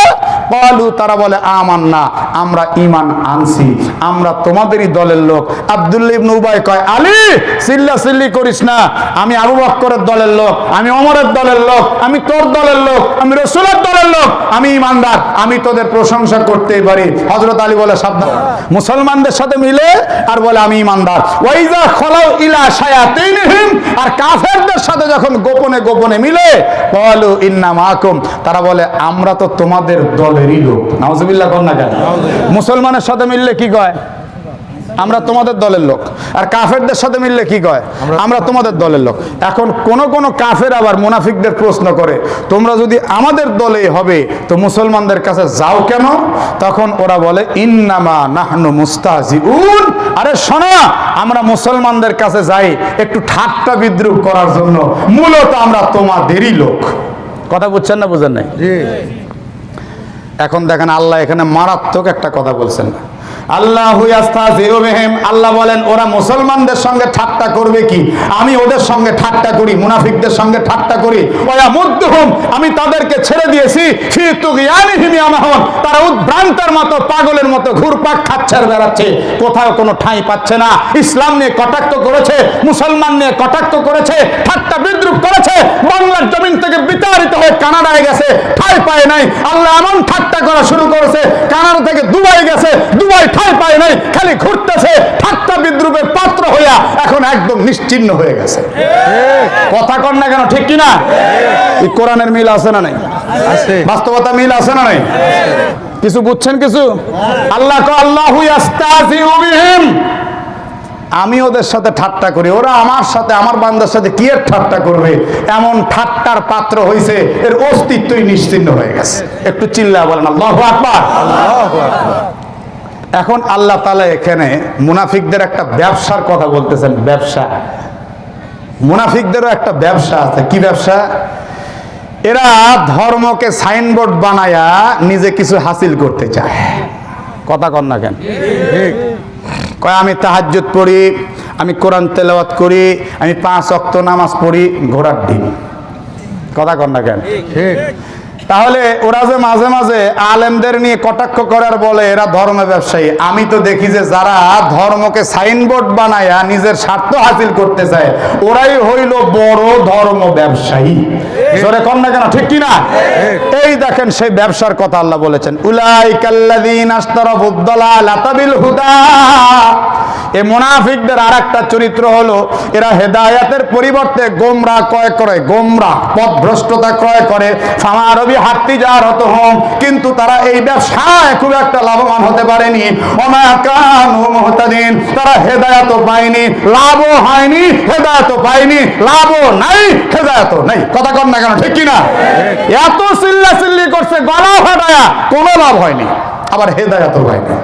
বলু, তারা বলে আমান্না, আমরা ঈমান আনছি, আমরা তোমাদেরই দলের লোক। আব্দুল্লাহ ইবনে উবাই কয়, আলী চিল্লাচিল্লি করিস না, আমি আবু বকরের দলের লোক, আমি ওমরের দলের লোক, আমি তোর দলের লোক, আমি রাসূলের দলের লোক, আমি ঈমানদার, আমি তোদের প্রশংসা করতেই পারি। হযরত আলী বলে, সাবধান। মুসলমানদের সাথে মিলে আর বলে আমি ঈমানদার। ওয়াইজা খলাউ ইলা শায়াতিনহিম, আর কাফেরদের সাথে যখন গোপনে গোপনে মিলে বলু ইন্না মাকুম, তারা বলে আমরা তো তোমাদের দলেরই লোক। নাউজুবিল্লাহ কোন না কেন? মুসলমানের সাথে মিললে কি কয়? আমরা তোমাদের দলের লোক। আর কাফেরদের সাথে মিললে কি কয়? আমরা তোমাদের দলের লোক। এখন কোন কোন কাফের আবার মুনাফিকদের প্রশ্ন করে, তোমরা যদি আমাদের দলে হবে তো মুসলমানদের কাছে যাও কেন? তখন ওরা বলে ইন্নামা নাহনু মুস্তাহজিউন, আরে শোনো, আমরা মুসলমানদের কাছে যাই একটু ঠাট্টা বিদ্রুপ করার জন্য, মূলত আমরা তোমাদেরই লোক। কথা বুঝছেন না বুঝেন নাই? এখন দেখেন আল্লাহ এখানে মারাত্মক একটা কথা বলছেন। আল্লাহু ইয়াস্তাহজিউ বিহিম, আল্লাহ বলেন ওরা মুসলমানদের সঙ্গে ঠাট্টা করবে কি, আমি ওদের সঙ্গে ঠাট্টা করি, মুনাফিকদের সঙ্গে ঠাট্টা করি। ওয়ায়ামুদ্দুহুম, আমি তাদেরকে ছেড়ে দিয়েছি ফি তুগয়ানিহিম ইয়ামাহুন, তারা উদ্ভ্রান্তের মতো পাগলের মতো ঘুরপাক খাচ্ছে আর বেড়াচ্ছে, কোথাও কোনো ঠাঁই পাচ্ছে না। ইসলাম নিয়ে কটাক্ষ করেছে, মুসলমান নিয়ে কটাক্ষ করেছে, ঠাট্টা বিদ্রুপ করেছে, বাংলার জমিন থেকে বিতাড়িত হয়ে কানাডায় গেছে, ঠাঁই পায় নাই। আল্লাহ এমন ঠাট্টা করা শুরু করেছে, কানাডা থেকে দুবাই গেছে, দুবাই ঠাঁই পায় নাই, খালি ঘুরতেছে, ঠাট্টা বিদ্রুপের পাত্র হইয়া এখন একদম নিশ্চিহ্ন হয়ে গেছে। কথা কন না কেন, ঠিক কিনা? এই কোরআনের মিল আছে না নাই? আছে। বাস্তবতা মিল আছে না নাই? কিছু বুঝছেন কিছু? আল্লাহ কো আল্লাহু ইয়াস্তাহজিউ বিহিম, আমি ওদের সাথে ঠাট্টা করি, ওরা আমার সাথে, আমার বান্দার সাথে কি এর ঠাট্টা করবে? এমন ঠাট্টার পাত্র হইছে, এর অস্তিত্বই নিশ্চিহ্ন হয়ে গেছে। একটু চিল্লা বলেন আল্লাহু আকবার। আল্লাহু আকবার। এখন আল্লাহ তাআলা এখানে মুনাফিকদের একটা ব্যবসার কথা বলতেছেন। ব্যবসা, মুনাফিকদেরও একটা ব্যবসা আছে। কি ব্যবসা? এরা ধর্মকে সাইনবোর্ড বানায়া নিজে কিছু হাসিল করতে চায়। কথা কন না কেন? ঠিক। কয় আমি তাহাজ্জুদ পড়ি, আমি কোরআন তেলাওয়াত করি, আমি 5 ওয়াক্ত নামাজ পড়ি, ঘোড়ার ডিম। কথা কন না কেন? ঠিক। তাহলে ওরা যে মাঝে মাঝে আলেমদের নিয়ে কটাক্ষ করার বলে এরা ধর্ম ব্যবসায়ী, আমি তো দেখি যে যারা ধর্মকে সাইনবোর্ড বানায়া নিজের স্বার্থ হাসিল করতে চায় ওরাই হইল বড় ধর্ম ব্যবসায়ী। জোরে কন না কেন? ঠিক কি না? এই দেখেন সেই ব্যবসার কথা আল্লাহ বলেছেন, উলাইকাল্লাযীনা আশতারাফুদ দালালাতা বিল হুদা। এই মুনাফিকদের আরেকটা চরিত্র হলো এরা হেদায়েতের পরিবর্তে গোমরাহ ক্রয় করে, গোমরাহ পথভ্রষ্টতা ক্রয় করে। ফামারবি হাত্তি জারত হোম, কিন্তু তারা এই ব্যবসায় খুব একটা লাভবান হতে পারেনি। ওমা কানু মুহতাদিন, তারা হেদায়েতও পায়নি, লাভও হয়নি, হেদায়েতও পায়নি, লাভও নাই, হেদায়েতও নাই। কথা কন না কেন? ঠিক কি না? এত চিল্লাচিল্লি করছে গলা ফাটায়া, কোনো লাভ হয়নি, আবার হেদায়েতও হয়নি।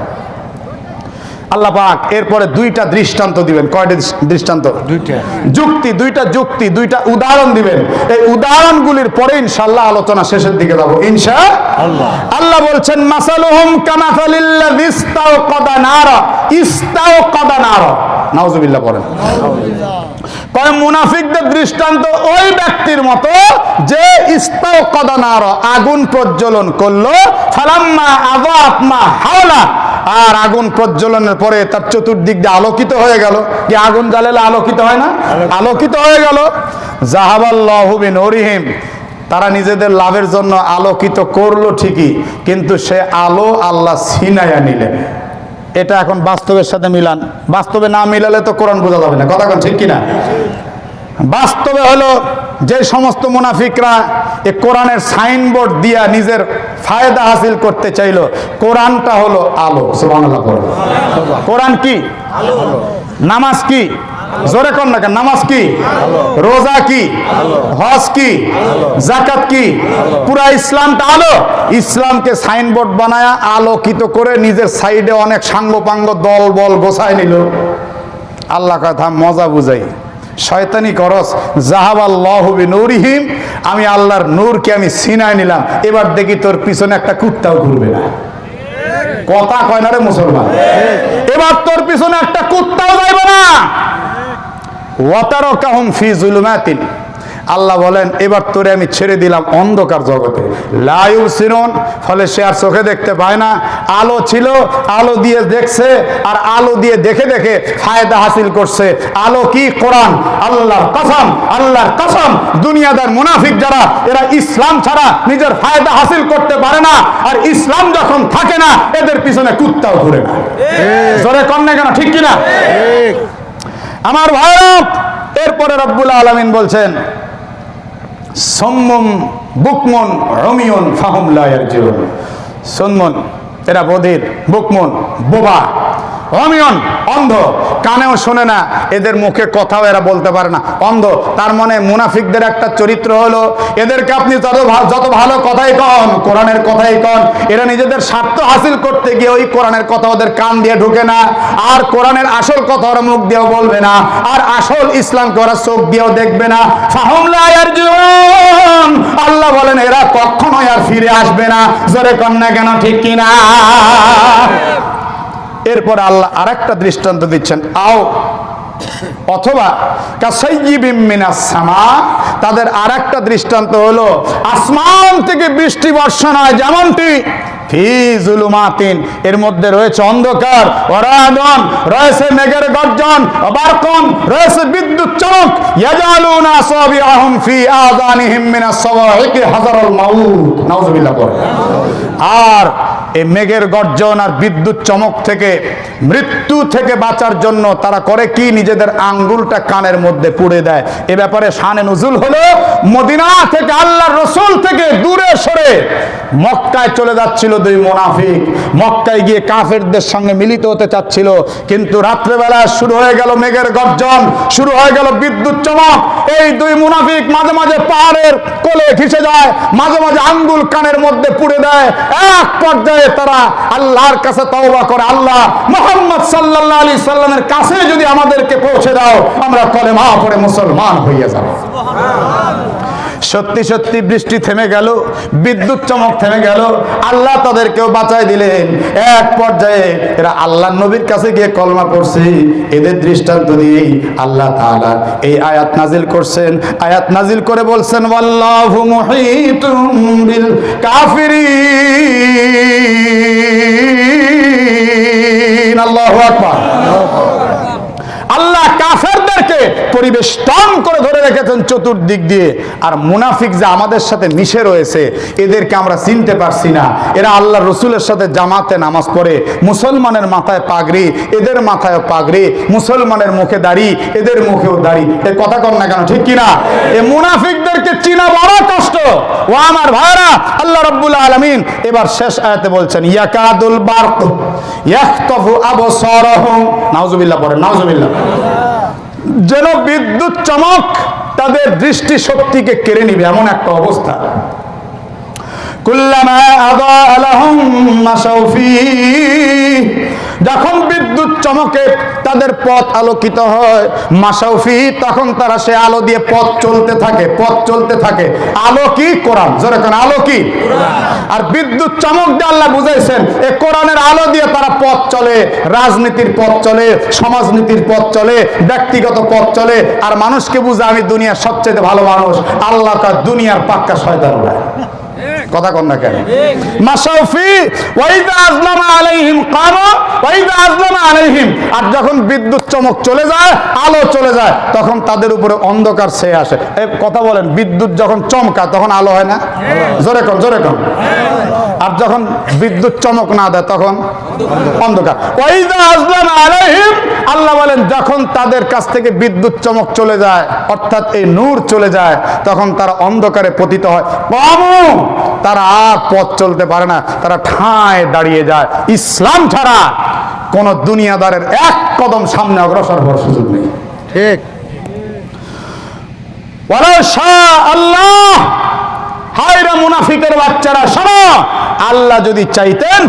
আল্লাহ পাক এরপরে 2টা দৃষ্টান্ত দিবেন। কয়টা দৃষ্টান্ত? 2টা যুক্তি, 2টা যুক্তি, 2টা উদাহরণ দিবেন। এই উদাহরণগুলির পরে ইনশাআল্লাহ আলোচনা শেষের দিকে যাব ইনশাআল্লাহ। আল্লাহ বলছেন মাসালুহুম কামাসালিল্লাযী ইস্তাওকাদা নারা, ইস্তাওকাদা নারা, নাউযুবিল্লাহ পড়েন। কয় মুনাফিকদের দৃষ্টান্ত ওই ব্যক্তির মতো যে ইস্তাওকাদা নারা, আগুন প্রজ্বলন করলো, ফালাম্মা আযাআত মা হাওলা, আর আগুন প্রজ্বলনের পরে তার চতুর্দিক দিয়ে আলোকিত হয়ে গেল। কি আগুন জ্বালালে আলোকিত হয় না? আলোকিত হয়ে গেল। যাহাবাল্লাহু বিনুরিহিম, তারা নিজেদের লাভের জন্য আলোকিত করলো ঠিকই, কিন্তু সে আলো আল্লাহ ছিনাইয়া নিলেন। এটা এখন বাস্তবের সাথে মিলান, বাস্তবে না মিলালে তো কোরআন বোঝা যাবে না। কথা কোন ঠিক কিনা? বাস্তবে হলো যে সমস্ত মুনাফিকরা এ কোরআনের সাইনবোর্ড দিয়া নিজের ফায়দা হাসিল করতে চাইলো, কোরআনটা হলো আলো। সুবহানাল্লাহ পড়ো। কোরআন কি? আলো। নামাজ কি? জোরে কর না কেন? নামাজ কি? রোজা কি? হজ কি? যাকাত কি? পুরা ইসলামটা আলো। ইসলামকে সাইনবোর্ড বানায়া আলোকিত করে নিজের সাইডে অনেক সাঙ্গপাঙ্গ দল বল গোছায় নিল। আল্লাহ কথা মজা বুঝাই, শয়তানি করস। যাহাবাল্লাহু বিনুরিহিম, আমি আল্লাহর নূরকে আমি ছিনায় নিলাম, এবার দেখি তোর পিছনে একটা কুত্তাও ঘুরবে না। কথা কয় না রে মুসলমান? এবার তোর পিছনে একটা কুত্তাও যাইবে না। ওয়াতারাকাহুম ফি যুলুমাতিন, আল্লাহ বলেন এবার তোরে আমি ছেড়ে দিলাম অন্ধকার জগতে। লা ইউবসিরুন, ফলে সে আর চোখে দেখতে পায় না। আলো ছিল, আলো দিয়ে দেখছে, আর আলো দিয়ে দেখে দেখে ফায়দা হাসিল করছে। আলো কি? কোরআন। আল্লাহর কসম, আল্লাহর কসম, দুনিয়াদার মুনাফিক যারা, এরা ইসলাম ছাড়া নিজের ফায়দা হাসিল করতে পারে না। আর ইসলাম যখন থাকে না, এদের পিছনে কুত্তাও ঘুরে না। জোরে কন না কেন? ঠিক কিনা? আমার ভাইরা, এরপরে রব্বুল আলামিন বলছেন সুম্মুম বুকমুন উমিয়ুন ফাহুম লা ইয়ারজিউন। সুম্মুন, এরা বধির, বুকমুন বোবা, উমিয়ুন অন্ধ, কানেও শোনে না, এদের মুখে কথাও এরা বলতে পারে না, অন্ধ। তার মানে মুনাফিকদের একটা চরিত্র হলো এদেরকে আপনি যত ভালো কথাই কন, কোরআনের কথাই কন, এরা নিজেদের স্বার্থ হাসিল করতে গিয়ে ওই কোরআনের কথা ওদের কান দিয়ে ঢুকে না, আর কোরআনের আসল কথা ওরা মুখ দিয়েও বলবে না, আর আসল ইসলামকে ওরা চোখ দিয়েও দেখবে না। ফাহুম লা ইয়ারজিউন, আল্লাহ বলেন এরা কখনোই আর ফিরে আসবে না। জোরে কন না কেন? ঠিক কিনা? এরপর আল্লাহ আরেকটা দৃষ্টান্ত দিচ্ছেন, আও অথবা কাসাইয়্যিবিম মিনাস সামা, তাদের আরেকটা দৃষ্টান্ত হলো আসমান থেকে বৃষ্টি বর্ষণ হয় যেমনটি, ফি যুলুমাতিন, এর মধ্যে রয়েছে অন্ধকার, ওয়ারাদন, রয়েছে মেঘের গর্জন, বারকন, রয়েছে বিদ্যুৎ চমক, ইয়াজালুনা আসাবিআহুম ফি আযানিহিম মিনাস সাওয়াইকি হাযারাল মাউত। নাউযুবিল্লাহ পড়ে। আর এই মেঘের গর্জন আর বিদ্যুৎ চমক থেকে, মৃত্যু থেকে বাঁচার জন্য তারা করে কি? নিজেদের আঙ্গুলটা কানের মধ্যে পুড়ে দেয়। এ ব্যাপারে শানে নুজুল হলো মদিনা থেকে আল্লাহর রাসূল থেকে দূরে সরে মক্কায় চলে যাচ্ছিল দুই মুনাফিক। মক্কায় গিয়ে কাফেরদের সঙ্গে মিলিত হতে চাচ্ছিল, কিন্তু রাত্রেবেলা শুরু হয়ে গেল মেঘের গর্জন, শুরু হয়ে গেল বিদ্যুৎ চমক। এই দুই মুনাফিক মাঝে মাঝে পাহাড়ের কোলে ঘিসে যায়, মাঝে মাঝে আঙ্গুল কানের মধ্যে পুড়ে দেয়। এক পর্যায়ে তারা আল্লাহর কাছে তওবা করে, আল্লাহ, মুহাম্মদ সাল্লাল্লাহু আলাইহি সাল্লামের কাছে যদি আমাদেরকে পৌঁছে দাও, আমরা কলেমা পড়ে মুসলমান হয়ে যাব। সত্যি সত্যি বৃষ্টি থেমে গেল, বিদ্যুৎ চমক থেমে গেল, আল্লাহ তাদেরকেও বাঁচাই দিলেন। এক পর্যায়ে এরা আল্লাহর নবীর কাছে গিয়ে কলমা পড়ছে। এদের দৃষ্টান্ত দিয়েই আল্লাহ তাআলা এই আয়াত নাজিল করছেন। আয়াত নাজিল করে বলছেন, ওয়াল্লাহু মুহীতুম বিল কাফিরিন। আল্লাহু আকবার। আল্লাহ কাফেরদেরকে পরিবেষ্টন করে ধরে রেখেছেন চতুর্দিক দিয়ে। আর মুনাফিক যে আমাদের সাথে মিশে রয়েছে, এদেরকে আমরা চিনতে পারছি না। এরা আল্লাহ রসুলের সাথে জামাতে নামাজ পড়ে, মুসলমানের মাথায় পাগড়ি, এদের মাথায় পাগড়ি, মুসলমানের মুখে দাড়ি, এদের মুখেও দাড়ি। এ কথা কন না কেন, ঠিক কিনা? এ মুনাফিকদেরকে চিনা বড় কষ্ট। ও আমার ভাইরা, আল্লাহ রাব্বুল আলামিন এবার শেষ আয়াতে বলছেন, ইয়াকাদুল বারক ইয়াখতাফু আবসারহুম। নাউজুবিল্লাহ পড়েন, নাউজুবিল্লাহ। যেন বিদ্যুৎ চমক তাদের দৃষ্টি শক্তিকে কেড়ে নিবে, এমন একটা অবস্থা। কুল্লামা আযা লাহুম মাশাউ ফীহি, যখন বিদ্যুৎ চমকে তাদের পথ আলোকিত হয়, মাশাউ ফীহি, তখন তারা সে আলো দিয়ে পথ চলতে থাকে, পথ চলতে থাকে। আলো কি? কোরআন। জোরে কোন আলো কি? আর বিদ্যুৎ চমক দিয়ে আল্লাহ বুঝাইছেন এই কোরআনের আলো দিয়ে তারা পথ চলে, রাজনীতির পথ চলে, সমাজনীতির পথ চলে, ব্যক্তিগত পথ চলে। আর মানুষকে বুঝে আমি দুনিয়ার সবচেয়ে ভালো মানুষ। আল্লাহ তার দুনিয়ার পাক্কা শয়তান ওরা। কথা কন না কেন? মাশাউফি ওয়াইদা আজলামা আলাইহিম কামা ওয়াইদা আজলামা আলাইহিম। আর যখন বিদ্যুৎ চমক চলে যায়, আলো চলে যায়, তখন তাদের উপরে অন্ধকার ছেয়ে আসে। এই কথা বলেন, বিদ্যুৎ যখন চমকায় তখন আলো হয় না? জোরে কন, জোরে কন। আর যখন বিদ্যুৎ চমক না দেয় তখন অন্ধকার। ওয়াইদা আজলামা আলাইহিম, আল্লাহ বলেন যখন তাদের কাছ থেকে বিদ্যুৎ চমক চলে যায়, অর্থাৎ এই নূর চলে যায়, তখন তারা অন্ধকারে পতিত হয়। তারা আর পথ চলতে পারে না, তারা ঠায় দাঁড়িয়ে যায়। ইসলাম ছাড়া কোন দুনিয়াদারের এক কদম সামনে অগ্রসর হওয়ার সুযোগ নেই। ঠিক। ওয়ালাউ শাআ আল্লাহ, হায়রে মুনাফিকের বাচ্চারা শোনো, আল্লাহ যদি চাইতেন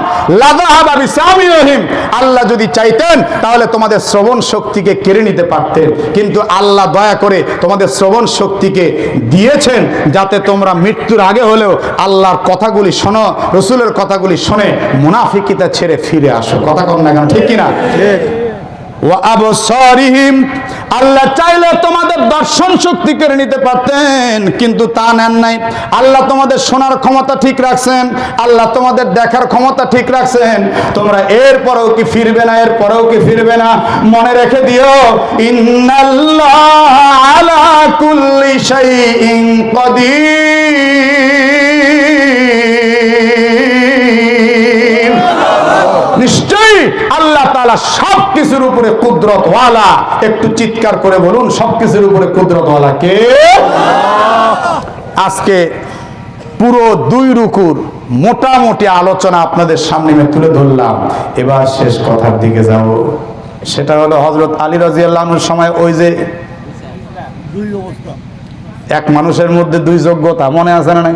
লাযাহাবা বিসামিহিম, আল্লাহ যদি চাইতেন তাহলে তোমাদের শ্রবণ শক্তিকে কেড়ে নিতে পারতেন। কিন্তু আল্লাহ দয়া করে তোমাদের শ্রবণ শক্তিকে দিয়েছেন যাতে তোমরা মৃত্যুর আগে হলেও আল্লাহর কথাগুলি শোনো, রসুলের কথাগুলি শুনে মুনাফিকিতা ছেড়ে ফিরে আসো। কথা কম না কেন, ঠিক কিনা? ঠিক। ওয়া আবসারিহিম, আল্লাহ চাইলে তোমাদের দর্শন শক্তি কেড়ে নিতে পারতেন, কিন্তু তা নেন নাই। আল্লাহ তোমাদের শোনার ক্ষমতা ঠিক রাখছেন, আল্লাহ তোমাদের দেখার ক্ষমতা ঠিক রাখছেন। তোমরা এরপরেও কি ফিরবে না? এরপরেও কি ফিরবে না? মনে রেখে দিও, ইন্নাল্লাহ আলা কুল্লি শাইইন কাদির। নিশ্চয়ই আল্লাহ তাআলা সবকিছুর উপরে কুদরতওয়ালা। একটু চিৎকার করে বলুন, সবকিছুর উপরে কুদরতওয়ালা কে? আজকে পুরো 2 রুকুর মোটামুটি আলোচনা আপনাদের সামনে আমি তুলে ধরলাম। এবার শেষ কথার দিকে যাব। সেটা হলো হযরত আলী রাদিয়াল্লাহু আনহুর সময় ওই যে এক মানুষের মধ্যে 2 যোগ্যতা, মনে আছে না নাই?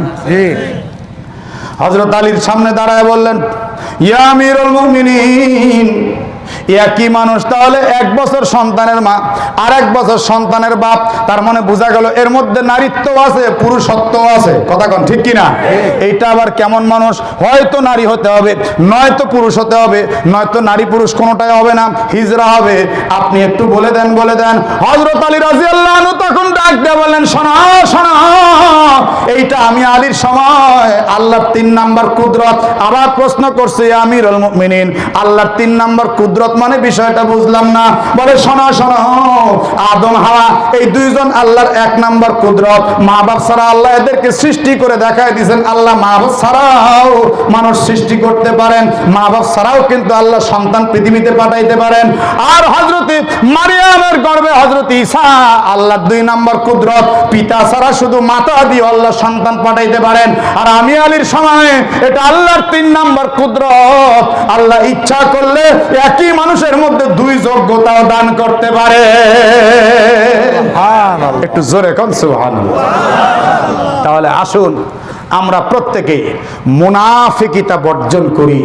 হযরত আলীর সামনে দাঁড়ায় বললেন, ইয়া আমিরুল মুমিনিন, একই মানুষ তাহলে 1 বছর সন্তানের মা আর 1 বছর সন্তানের বাপ, তার মানে বোঝা গেল এর মধ্যে নারীত্ব আছে, পুরুষত্ব আছে। কথা কোন ঠিক কিনা? এইটা আবার কেমন মানুষ? হয়তো নারী হতে হবে, নয়তো পুরুষ হতে হবে, নয়তো নারী পুরুষ কোনোটাই হবে না, হিজরা হবে। আপনি একটু বলে দেন, বলে দেন। হযরত আলী রাদিয়াল্লাহু আনহু তখন ডাক দিয়ে বললেন, শোনো শোনো, এইটা আমি আলীর সময় আল্লাহর 3 নাম্বার কুদরত। আবার প্রশ্ন করছে, ইয়া আমিরুল মুমিনিন, আল্লাহর 3 নাম্বার কুদরত মানে বিষয়টা বুঝলাম না। বলে শোনো শোনো, আদম হাওয়া এই 2 জন আল্লাহর 1 নাম্বার কুদরত। মা বাপ ছাড়া আল্লাহ এদেরকে সৃষ্টি করে দেখায় দিয়েছেন। আল্লাহ মা বাপ ছাড়াও মানুষ সৃষ্টি করতে পারেন, মা বাপ ছাড়াও কিন্তু আল্লাহ সন্তান পৃথিবীতে পাঠাইতে পারেন। আর হযরতে মারিয়ামের গর্ভে হযরত ঈসা আল্লাহর 2 নাম্বার কুদরত, পিতা ছাড়া শুধু মাতা দিয়ে আল্লাহ সন্তান পাঠাইতে পারেন। আর আমি আলীর সময় এটা আল্লাহর 3 নাম্বার কুদরত। আল্লাহ ইচ্ছা করলে একই মানুষের মধ্যে 2 যোগ্যতাও দান করতে পারে। একটু জোরে কোন সুবহানাল্লাহ। তাহলে আসুন আমরা প্রত্যেকে মুনাফিকিতা বর্জন করি,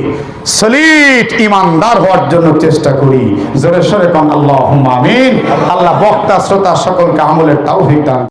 সলিড ইমানদার হওয়ার জন্য চেষ্টা করি। জোরে সোরে কোন আল্লাহুম্মা আমিন। আল্লাহ বক্তা শ্রোতা সকলকে আমলের তৌফিক দান